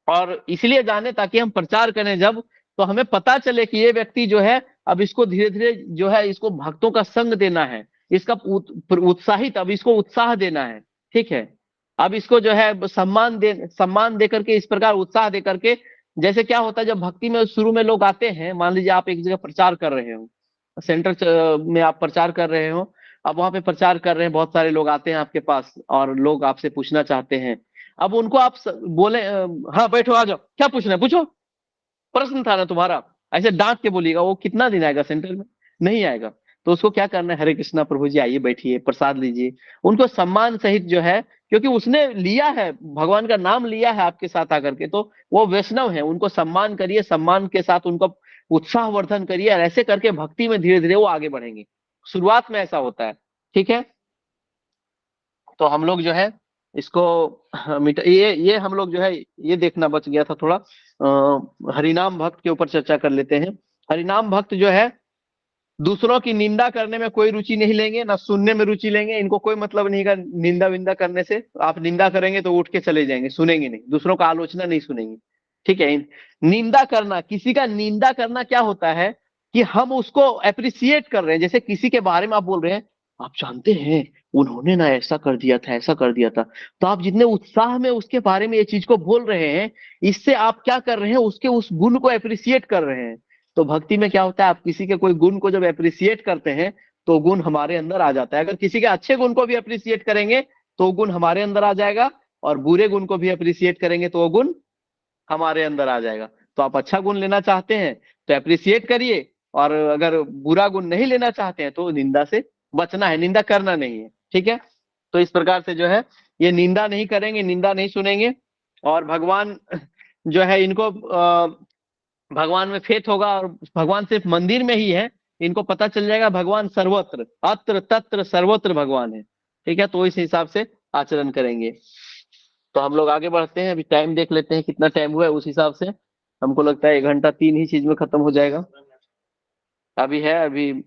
और इसलिए जाने ताकि हम प्रचार करें जब, तो हमें पता चले कि ये व्यक्ति जो है अब इसको धीरे धीरे जो है इसको भक्तों का संग देना है, इसका उत्साहित, अब इसको उत्साह देना है। ठीक है, अब इसको जो है सम्मान दे करके, इस प्रकार उत्साह दे करके। जैसे क्या होता है जब भक्ति में शुरू में लोग आते हैं, मान लीजिए आप एक जगह प्रचार कर रहे हो, सेंटर में आप प्रचार कर रहे हो, अब वहां पे प्रचार कर रहे हैं, बहुत सारे लोग आते हैं आपके पास और लोग आपसे पूछना चाहते हैं। अब उनको आप बोले हाँ बैठो आ जाओ, क्या पूछना है पूछो, प्रश्न था ना तुम्हारा, ऐसे डांट के बोलिएगा, वो कितना दिन आएगा सेंटर में, नहीं आएगा। तो उसको क्या करना है, हरे कृष्णा प्रभु जी आइए बैठिए प्रसाद लीजिए, उनको सम्मान सहित जो है, क्योंकि उसने लिया है भगवान का नाम लिया है आपके साथ आकर के, तो वो वैष्णव है, उनको सम्मान करिए, सम्मान के साथ उनको उत्साह वर्धन करिए, और ऐसे करके भक्ति में धीरे धीरे वो आगे बढ़ेंगे। शुरुआत में ऐसा होता है। ठीक है, तो हम लोग जो है इसको ये हम लोग जो है ये देखना बच गया था थोड़ा। हरिनाम भक्त के ऊपर चर्चा कर लेते हैं। हरिनाम भक्त जो है दूसरों की निंदा करने में कोई रुचि नहीं लेंगे, ना सुनने में रुचि लेंगे। इनको कोई मतलब नहीं का निंदा विंदा करने से। आप निंदा करेंगे तो उठ के चले जाएंगे, सुनेंगे नहीं, दूसरों का आलोचना नहीं सुनेंगे। ठीक है। निंदा करना, किसी का निंदा करना क्या होता है कि हम उसको अप्रिसिएट कर रहे हैं। जैसे किसी के बारे में आप बोल रहे हैं, आप जानते हैं उन्होंने ना ऐसा कर दिया था, ऐसा कर दिया था, तो आप जितने उत्साह में उसके बारे में ये चीज को बोल रहे हैं, इससे आप क्या कर रहे हैं, उसके उस गुण को अप्रिसिएट कर रहे हैं। तो भक्ति में क्या होता है, आप किसी के कोई गुण को जब अप्रिसिएट करते हैं तो गुण हमारे अंदर आ जाता है। अगर किसी के अच्छे गुण को भी अप्रिसिएट करेंगे तो गुण हमारे अंदर आ जाएगा, और बुरे गुण को भी अप्रिसिएट करेंगे तो वो गुण हमारे अंदर आ जाएगा। तो आप अच्छा गुण लेना चाहते हैं तो अप्रिसिएट करिए, और अगर बुरा गुण नहीं लेना चाहते हैं तो निंदा से बचना है, निंदा करना नहीं है। ठीक है। तो इस प्रकार से जो है ये निंदा नहीं करेंगे, निंदा नहीं सुनेंगे, और भगवान जो है इनको भगवान में फेथ होगा, और भगवान सिर्फ मंदिर में ही है, इनको पता चल जाएगा भगवान सर्वत्र, अत्र तत्र सर्वत्र भगवान है। ठीक है। तो इस हिसाब से आचरण करेंगे। तो हम लोग आगे बढ़ते हैं। अभी टाइम देख लेते हैं कितना टाइम हुआ है, उस हिसाब से हमको लगता है 1 घंटा 3 ही चीज में खत्म हो जाएगा। अभी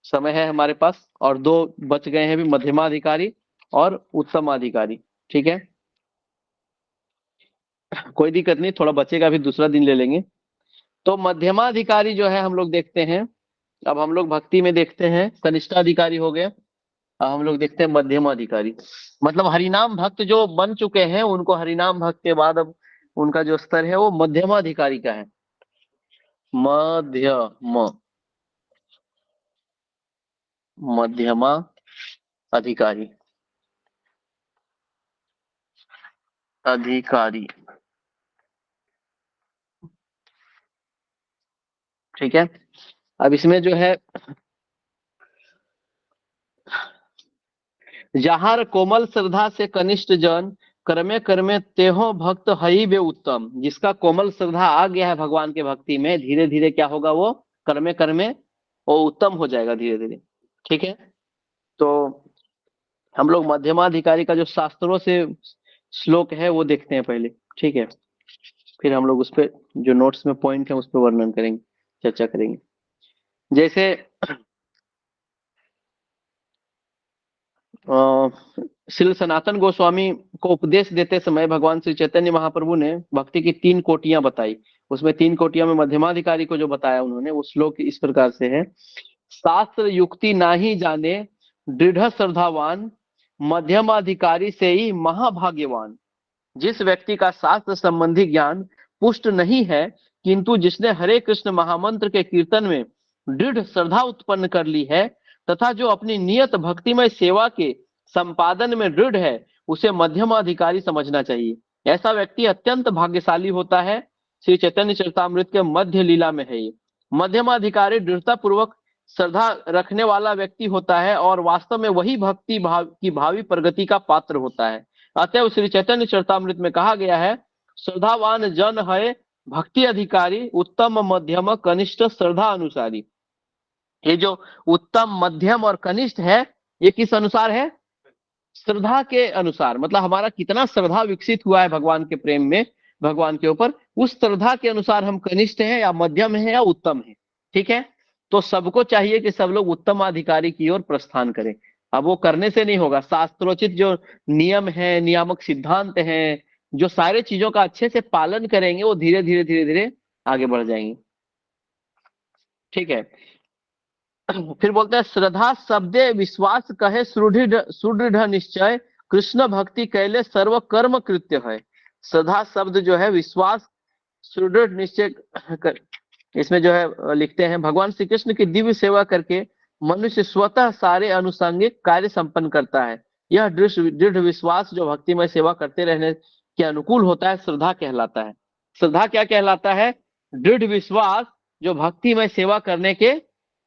समय है हमारे पास, और 2 बच गए हैं अभी, मध्यमाधिकारी और उत्तमाधिकारी। ठीक है। कोई दिक्कत नहीं, थोड़ा बचेगा, अभी दूसरा दिन ले लेंगे। तो मध्यमाधिकारी जो है हम लोग देखते हैं। अब हम लोग भक्ति में देखते हैं कनिष्ठाधिकारी हो गया, अब हम लोग देखते हैं मध्यमाधिकारी। मतलब हरिनाम भक्त जो बन चुके हैं, उनको हरिनाम भक्त के बाद अब उनका जो स्तर है वो मध्यमाधिकारी का है। मध्यमा अधिकारी, अधिकारी। ठीक है। अब इसमें जो है, जहार कोमल श्रद्धा से कनिष्ठ जन, कर्मे कर्मे तेहो भक्त हई वे उत्तम। जिसका कोमल श्रद्धा आ गया है भगवान के भक्ति में, धीरे धीरे क्या होगा, वो कर्मे कर्मे वो उत्तम हो जाएगा धीरे धीरे। ठीक है। तो हम लोग मध्यमाधिकारी का जो शास्त्रों से श्लोक है वो देखते हैं पहले। ठीक है। फिर हम लोग उस पर जो नोट्स में पॉइंट है उस पर वर्णन करेंगे, चर्चा करेंगे। जैसे श्री सनातन गोस्वामी को उपदेश देते समय भगवान श्री चैतन्य महाप्रभु ने भक्ति की 3 कोटियां बताई। उसमें 3 कोटियां में मध्यमाधिकारी को जो बताया उन्होंने, वो श्लोक इस प्रकार से है। शास्त्र युक्ति नाही जाने, दृढ़ श्रद्धावान, मध्यमाधिकारी से ही महाभाग्यवान। जिस व्यक्ति का शास्त्र संबंधी ज्ञान पुष्ट नहीं है, किंतु जिसने हरे कृष्ण महामंत्र के कीर्तन में दृढ़ श्रद्धा उत्पन्न कर ली है, तथा जो अपनी नियत भक्तिमय सेवा के संपादन में दृढ़ है, उसे मध्यमाधिकारी समझना चाहिए। ऐसा व्यक्ति अत्यंत भाग्यशाली होता है। श्री चैतन्य चरितामृत के मध्य लीला में है ये। मध्यमाधिकारी दृढ़ता पूर्वक श्रद्धा रखने वाला व्यक्ति होता है, और वास्तव में वही भक्ति की भावी प्रगति का पात्र होता है। अतएव श्री चैतन्य चरितामृत में कहा गया है, श्रद्धावान जन है भक्ति अधिकारी, उत्तम मध्यम कनिष्ठ श्रद्धा अनुसारी। ये जो उत्तम मध्यम और कनिष्ठ है, ये किस अनुसार है, श्रद्धा के अनुसार। मतलब हमारा कितना श्रद्धा विकसित हुआ है भगवान के प्रेम में, भगवान के ऊपर, उस श्रद्धा के अनुसार हम कनिष्ठ हैं या मध्यम हैं या उत्तम हैं। ठीक है। तो सबको चाहिए कि सब लोग उत्तम अधिकारी की ओर प्रस्थान करें। अब वो करने से नहीं होगा, शास्त्रोचित जो नियम है, नियामक सिद्धांत हैं, जो सारे चीजों का अच्छे से पालन करेंगे, वो धीरे धीरे धीरे धीरे आगे बढ़ जाएंगे। ठीक है। फिर बोलते हैं, श्रद्धा शब्दे विश्वास कहे सुदृढ़ निश्चय, कृष्ण भक्ति कैले सर्व कर्म कृत्य है। श्रद्धा शब्द जो है विश्वास, सुदृढ़ निश्चय इसमें जो है लिखते हैं, भगवान श्री कृष्ण की दिव्य सेवा करके मनुष्य स्वतः सारे अनुषंगिक कार्य संपन्न करता है। यह दृढ़ विश्वास जो भक्तिमय सेवा करते रहने के अनुकूल होता है, श्रद्धा कहलाता है। श्रद्धा क्या कहलाता है, दृढ़ विश्वास जो भक्तिमय सेवा करने के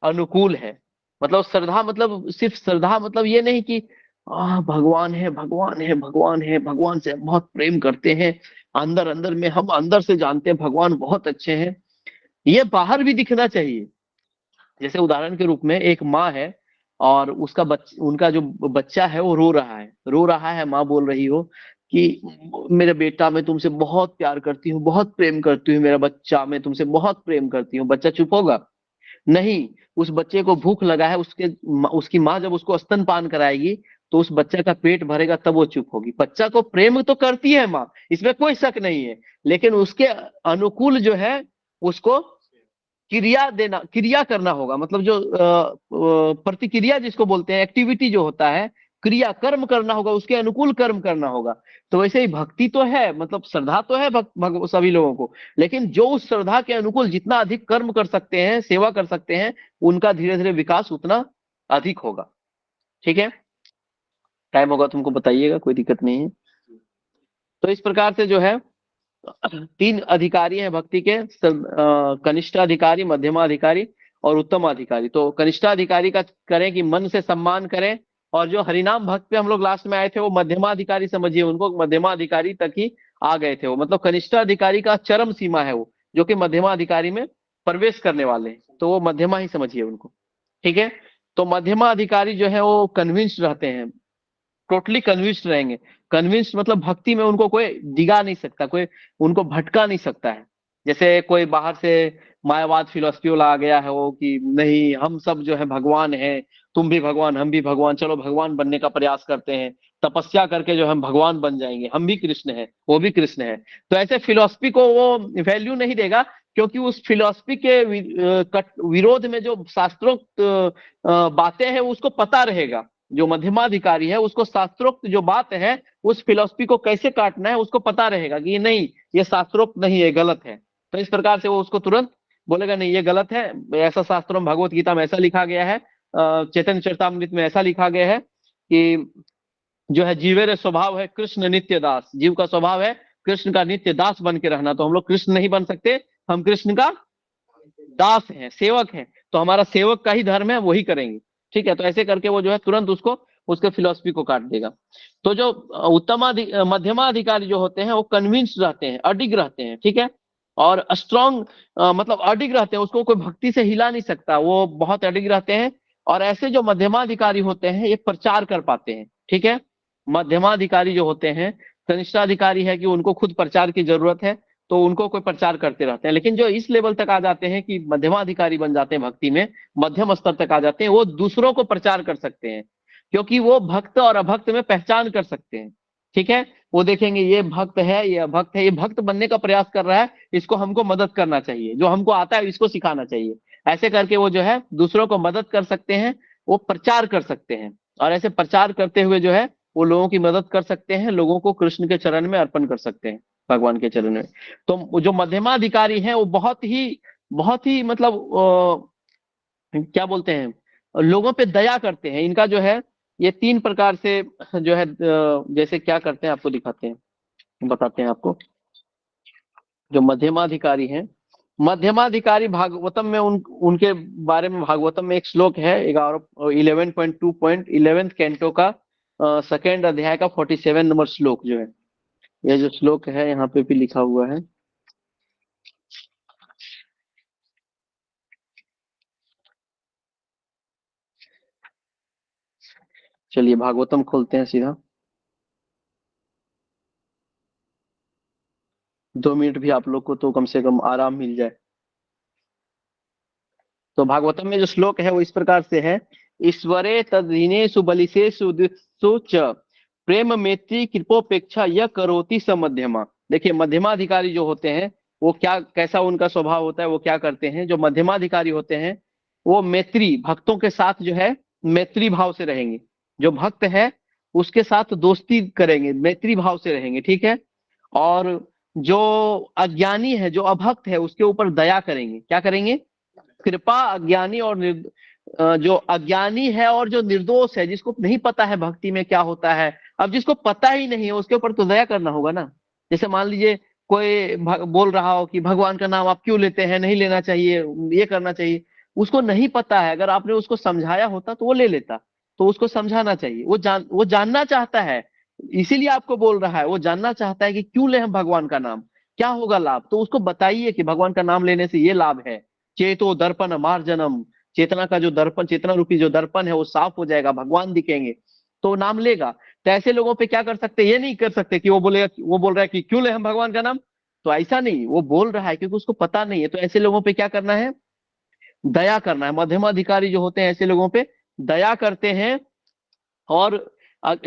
अनुकूल है। मतलब श्रद्धा मतलब सिर्फ श्रद्धा मतलब ये नहीं कि भगवान है भगवान है भगवान है, भगवान से बहुत प्रेम करते हैं, अंदर अंदर में हम अंदर से जानते हैं भगवान बहुत अच्छे हैं। ये बाहर भी दिखना चाहिए। जैसे उदाहरण के रूप में एक माँ है और उसका उनका जो बच्चा है वो रो रहा है, माँ बोल रही हो कि मेरा बेटा, मैं तुमसे बहुत प्यार करती हूँ, बहुत प्रेम करती हूँ, मेरा बच्चा, मैं तुमसे बहुत प्रेम करती हूँ। बच्चा चुप होगा? नहीं, उस बच्चे को भूख लगा है, उसकी माँ जब उसको स्तनपान कराएगी तो उस बच्चे का पेट भरेगा, तब वो चुप होगी। बच्चा को प्रेम तो करती है माँ, इसमें कोई शक नहीं है, लेकिन उसके अनुकूल जो है उसको क्रिया करना होगा। मतलब जो प्रतिक्रिया जिसको बोलते हैं, एक्टिविटी जो होता है, क्रिया कर्म करना होगा, उसके अनुकूल कर्म करना होगा। तो वैसे ही भक्ति तो है, मतलब श्रद्धा तो है सभी लोगों को, लेकिन जो उस श्रद्धा के अनुकूल जितना अधिक कर्म कर सकते हैं, सेवा कर सकते हैं, उनका धीरे धीरे विकास उतना अधिक होगा। ठीक है, टाइम होगा तुमको बताइएगा, कोई दिक्कत नहीं है। तो इस प्रकार से जो है 3 अधिकारी हैं भक्ति के, कनिष्ठ अधिकारी, मध्यमाधिकारी और उत्तम अधिकारी। तो कनिष्ठ अधिकारी का करें कि मन से सम्मान करें, और जो हरिनाम भक्त पे हम लोग लास्ट में आए थे वो मध्यमाधिकारी समझिए, उनको मध्यमाधिकारी तक ही आ गए थे वो। मतलब कनिष्ठ अधिकारी का चरम सीमा है वो, जो कि मध्यमाधिकारी में प्रवेश करने वाले हैं, तो वो मध्यमा ही समझिए उनको। ठीक है, तो मध्यमा अधिकारी जो है वो कन्विंस्ड रहते हैं, टोटली कन्विंस्ड रहेंगे। कन्विंस्ड मतलब भक्ति में उनको कोई डिगा नहीं सकता, कोई उनको भटका नहीं सकता है। जैसे कोई बाहर से मायावाद फिलोसफी वाला आ गया है वो कि नहीं हम सब जो है भगवान है, तुम भी भगवान हम भी भगवान, चलो भगवान बनने का प्रयास करते हैं, तपस्या करके जो हम भगवान बन जाएंगे, हम भी कृष्ण है वो भी कृष्ण है। तो ऐसे फिलोसफी को वो वैल्यू नहीं देगा, क्योंकि उस फिलोसफी के विरोध में जो शास्त्रोक्त बातें हैं उसको पता रहेगा। जो मध्यमाधिकारी है उसको शास्त्रोक्त जो बात है उस फिलोसफी को कैसे काटना है उसको पता रहेगा कि नहीं ये शास्त्रोक्त नहीं है, गलत है। तो इस प्रकार से वो उसको तुरंत बोलेगा नहीं ये गलत है, ऐसा शास्त्रों में भगवत गीता में ऐसा लिखा गया है, चैतन्य चरितामृत में ऐसा लिखा गया है कि जो है जीवेर स्वभाव है कृष्ण नित्य दास, जीव का स्वभाव है कृष्ण का नित्य दास बन के रहना। तो हम लोग कृष्ण नहीं बन सकते, हम कृष्ण का दास हैं, सेवक हैं, तो हमारा सेवक का ही धर्म है, वही करेंगे। ठीक है, तो ऐसे करके वो जो है तुरंत उसको उसके फिलोसफी को काट देगा। तो जो मध्यमाधिकारी जो होते हैं वो कन्विंस्ड रहते हैं, अडिग रहते हैं। ठीक है, और स्ट्रॉन्ग मतलब अडिग रहते हैं, उसको कोई भक्ति से हिला नहीं सकता, वो बहुत अडिग रहते हैं। और ऐसे जो मध्यमाधिकारी होते हैं ये प्रचार कर पाते हैं। ठीक है, मध्यमाधिकारी जो होते हैं, कनिष्ठाधिकारी है कि उनको खुद प्रचार की जरूरत है, तो उनको कोई प्रचार करते रहते हैं। लेकिन जो इस लेवल तक आ जाते हैं कि मध्यमाधिकारी बन जाते हैं भक्ति में, मध्यम स्तर तक आ जाते हैं, वो दूसरों को प्रचार कर सकते हैं, क्योंकि वो भक्त और अभक्त में पहचान कर सकते हैं। ठीक है, वो देखेंगे ये भक्त है, ये अभक्त है, ये भक्त बनने का प्रयास कर रहा है, इसको हमको मदद करना चाहिए, जो हमको आता है इसको सिखाना चाहिए। ऐसे करके वो जो है दूसरों को मदद कर सकते हैं, वो प्रचार कर सकते हैं, और ऐसे प्रचार करते हुए जो है वो लोगों की मदद कर सकते हैं, लोगों को कृष्ण के चरण में अर्पण कर सकते हैं, भगवान के चरण में। तो जो मध्यमाधिकारी हैं वो बहुत ही मतलब क्या बोलते हैं, लोगों पे दया करते हैं। इनका जो है ये 3 प्रकार से जो है जैसे क्या करते हैं आपको दिखाते हैं, बताते हैं आपको। जो मध्यमाधिकारी हैं, मध्यमाधिकारी भागवतम में उनके बारे में भागवतम में एक श्लोक है 11.2.11 कैंटो का 2nd अध्याय का 47 नंबर श्लोक जो है, यह जो श्लोक है यहाँ पे भी लिखा हुआ है। चलिए भागवतम खोलते हैं सीधा, 2 मिनट भी आप लोग को तो कम से कम आराम मिल जाए। तो भागवतम में जो श्लोक है वो इस प्रकार से है, ईश्वरे तदीनेषु बलिसेषु दिक्षु च प्रेम मैत्री कृपोपेक्षा यह करोति स मध्यमा। देखिए मध्यमाधिकारी जो होते हैं वो क्या, कैसा उनका स्वभाव होता है, वो क्या करते हैं। जो मध्यमाधिकारी होते हैं वो मैत्री, भक्तों के साथ जो है मैत्री भाव से रहेंगे। जो भक्त है उसके साथ दोस्ती करेंगे, मैत्री भाव से रहेंगे। ठीक है, और जो अज्ञानी है, जो अभक्त है, उसके ऊपर दया करेंगे। क्या करेंगे, कृपा। अज्ञानी और जो अज्ञानी है और जो निर्दोष है, जिसको नहीं पता है भक्ति में क्या होता है, अब जिसको पता ही नहीं है उसके ऊपर तो दया करना होगा ना। जैसे मान लीजिए कोई बोल रहा हो कि भगवान का नाम आप क्यों लेते हैं, नहीं लेना चाहिए, ये करना चाहिए, उसको नहीं पता है। अगर आपने उसको समझाया होता तो वो ले लेता, तो उसको समझाना चाहिए। वो जानना चाहता है, इसीलिए आपको बोल रहा है, वो जानना चाहता है कि क्यों ले हम भगवान का नाम, क्या होगा लाभ, तो उसको बताइए कि भगवान का नाम लेने से ये लाभ है। चेतो दर्पण मार्जनम, चेतना का जो दर्पण, चेतना रूपी जो दर्पण है वो साफ हो जाएगा, भगवान दिखेंगे, तो नाम लेगा। तो ऐसे लोगों पे क्या कर सकते, ये नहीं कर सकते कि वो बोलेगा, वो बोल रहा है कि क्यों ले हम भगवान का नाम, तो ऐसा नहीं, वो बोल रहा है क्योंकि उसको पता नहीं है। तो ऐसे लोगों पे क्या करना है, दया करना है। मध्यमाधिकारी जो होते हैं ऐसे लोगों पे दया करते हैं, और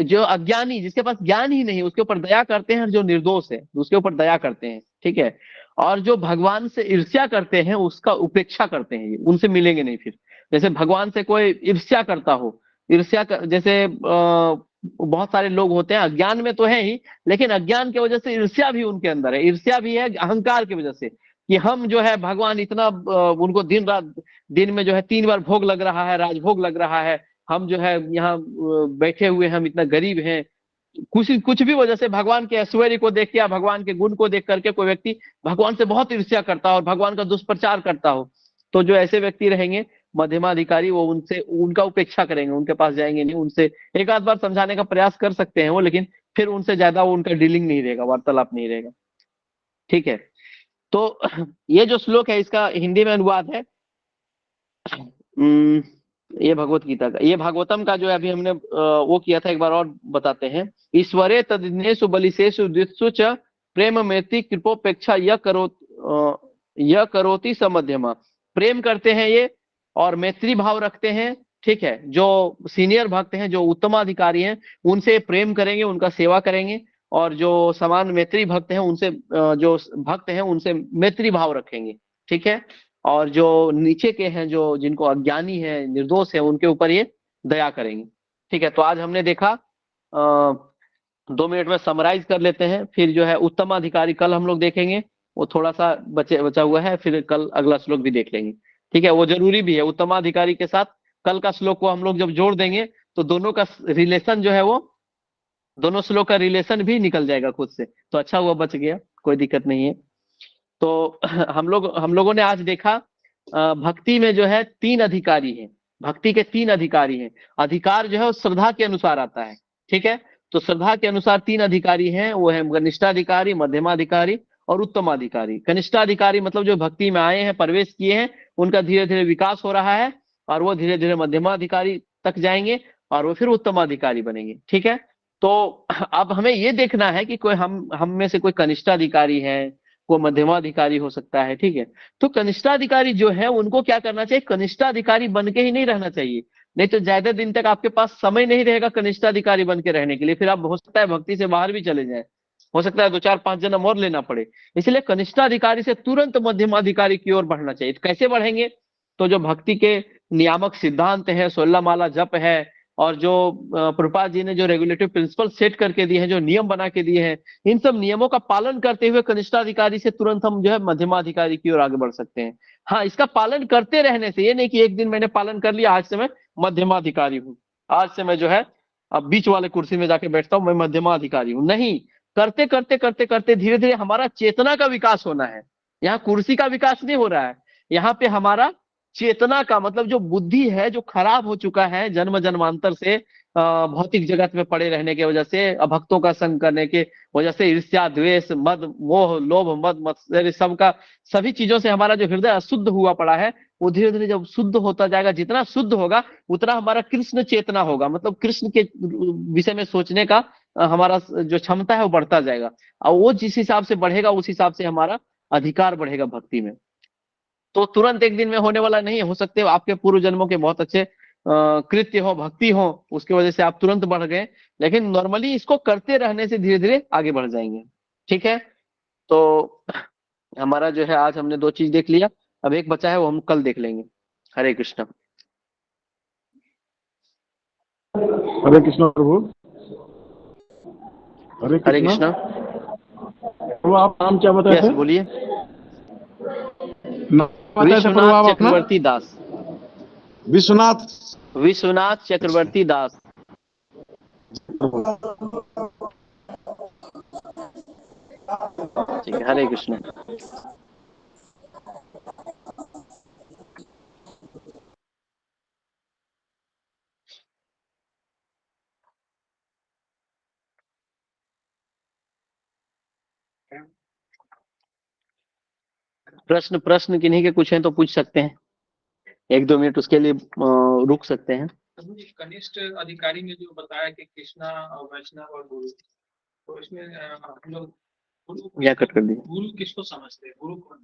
जो अज्ञानी, जिसके पास ज्ञान ही नहीं, उसके ऊपर दया करते हैं, और जो निर्दोष है उसके ऊपर दया करते हैं, ठीक है। और जो भगवान से ईर्ष्या करते हैं उसका उपेक्षा करते हैं, ये उनसे मिलेंगे नहीं फिर। जैसे भगवान से कोई ईर्ष्या करता हो, जैसे बहुत सारे लोग होते हैं, अज्ञान में तो है ही, लेकिन अज्ञान की वजह से ईर्ष्या भी उनके अंदर है। ईर्ष्या भी है अहंकार की वजह से, कि हम जो है भगवान इतना उनको दिन रात, दिन में जो है 3 बार भोग लग रहा है, राजभोग लग रहा है, हम जो है यहाँ बैठे हुए, हम इतना गरीब हैं। कुछ कुछ भी वजह से भगवान के ऐश्वर्य को देख के या भगवान के गुण को देख करके कोई व्यक्ति भगवान से बहुत ईर्ष्या करता हो और भगवान का दुष्प्रचार करता हो, तो जो ऐसे व्यक्ति रहेंगे मध्यमाधिकारी, वो उनसे उनका उपेक्षा करेंगे, उनके पास जाएंगे नहीं। उनसे एक आध बार समझाने का प्रयास कर सकते हैं वो, लेकिन फिर उनसे ज्यादा वो उनका डीलिंग नहीं रहेगा, वार्तालाप नहीं रहेगा, ठीक है। तो ये जो श्लोक है इसका हिंदी में अनुवाद है, ये भगवत गीता का, ये भागवतम का जो है अभी हमने वो किया था, एक बार और बताते हैं। ईश्वरे तदिनेषु बलिसेषु दित्सु च प्रेम मेति कृपोपेक्षा यह करोति समध्यमा। प्रेम करते हैं ये, और मैत्री भाव रखते हैं, ठीक है। जो सीनियर भक्त हैं, जो उत्तमाधिकारी हैं, उनसे प्रेम करेंगे, उनका सेवा करेंगे, और जो समान मैत्री भक्त हैं उनसे जो भक्त हैं उनसे मैत्री भाव रखेंगे, ठीक है। और जो नीचे के हैं, जो जिनको अज्ञानी है, निर्दोष है, उनके ऊपर ये दया करेंगे, ठीक है। तो आज हमने देखा, 2 मिनट में समराइज कर लेते हैं, फिर जो है उत्तमाधिकारी कल हम लोग देखेंगे, वो थोड़ा सा बचा हुआ है, फिर कल अगला श्लोक भी देख लेंगे, ठीक है। वो जरूरी भी है, उत्तमाधिकारी के साथ कल का श्लोक को हम लोग जब जोड़ देंगे तो दोनों का रिलेशन जो है, वो दोनों श्लोक का रिलेशन भी निकल जाएगा खुद से। तो अच्छा हुआ बच गया, कोई दिक्कत नहीं है। तो हम लोगों ने आज देखा भक्ति में जो है 3 अधिकारी हैं, भक्ति के 3 अधिकारी हैं। अधिकार जो है वो श्रद्धा के अनुसार आता है, ठीक है। तो श्रद्धा के अनुसार 3 अधिकारी हैं, वो है कनिष्ठाधिकारी, मध्यमाधिकारी और उत्तमाधिकारी। कनिष्ठाधिकारी मतलब जो भक्ति में आए हैं, प्रवेश किए हैं, उनका धीरे धीरे विकास हो रहा है, और वो धीरे धीरे मध्यमाधिकारी तक जाएंगे, और वो फिर उत्तमाधिकारी बनेंगे, ठीक है। तो अब हमें ये देखना है कि कोई हम में से कोई कनिष्ठाधिकारी है, कोई मध्यमाधिकारी हो सकता है, ठीक है। तो कनिष्ठाधिकारी जो है उनको क्या करना चाहिए, कनिष्ठाधिकारी बन के ही नहीं रहना चाहिए, नहीं तो ज्यादा दिन तक आपके पास समय नहीं रहेगा कनिष्ठाधिकारी बन के रहने के लिए, फिर आप हो सकता है भक्ति से बाहर भी चले जाए, हो सकता है 2-4-5 जन्म और लेना पड़े। इसलिए कनिष्ठाधिकारी से तुरंत मध्यमाधिकारी की ओर बढ़ना चाहिए। तो कैसे बढ़ेंगे, तो जो भक्ति के नियामक सिद्धांत है, 16 माला जप है, और जो प्रभुपाद जी ने जो रेगुलेटिव प्रिंसिपल सेट करके दिए हैं, जो नियम बना के दिए हैं, इन सब नियमों का पालन करते हुए कनिष्ठाधिकारी से तुरंत हम जो है मध्यमाधिकारी की ओर आगे बढ़ सकते हैं। हाँ, इसका पालन करते रहने से, ये नहीं कि एक दिन मैंने पालन कर लिया, आज से मैं मध्यमाधिकारी हूँ, आज से मैं जो है अब बीच वाले कुर्सी में जाके बैठता हूँ, मैं मध्यमाधिकारी हूँ, नहीं। करते करते करते करते धीरे धीरे हमारा चेतना का विकास होना है। यहाँ कुर्सी का विकास नहीं हो रहा है, यहाँ पे हमारा चेतना का, मतलब जो बुद्धि है, जो खराब हो चुका है जन्म जन्मांतर से, भौतिक जगत में पड़े रहने की वजह से, अभक्तों का संग करने के वजह से, ईर्ष्या, द्वेष, मद, मोह, लोभ, मद, मत्सर्य, सबका सभी चीजों से हमारा जो हृदय अशुद्ध हुआ पड़ा है, वो धीरे धीरे जब शुद्ध होता जाएगा, जितना शुद्ध होगा उतना हमारा कृष्ण चेतना होगा, मतलब कृष्ण के विषय में सोचने का हमारा जो क्षमता है वो बढ़ता जाएगा, और वो जिस हिसाब से बढ़ेगा उस हिसाब से हमारा अधिकार बढ़ेगा भक्ति में। तो तुरंत एक दिन में होने वाला नहीं, हो सकते आपके पूर्व जन्मों के बहुत अच्छे कृत्य हो, भक्ति हो, उसकी वजह से आप तुरंत बढ़ गए, लेकिन नॉर्मली इसको करते रहने से धीरे धीरे आगे बढ़ जाएंगे, ठीक है। तो हमारा जो है आज हमने 2 चीज देख लिया, अब एक बचा है वो हम कल देख लेंगे। हरे कृष्ण। हरे कृष्ण प्रभु। हरे हरे कृष्ण। कृष्ण। प्रभु आप नाम क्या बताए यस, थे? बोलिए। नाम बताए थे प्रभु आप विश्वनाथ अपना? चक्रवर्ती दास। विश्वनाथ। विश्वनाथ चक्रवर्ती दास। ठीक है, हरे कृष्ण। प्रश्न किन्हीं के कुछ हैं तो पूछ सकते हैं, 1-2 मिनट उसके लिए रुक सकते हैं। कनिष्ठ अधिकारी में जो बताया कि कृष्णा और वैष्णव और गुरु, तो इसमें हम लोग या कट कर दिए। गुरु किसको समझते हैं, गुरु कौन?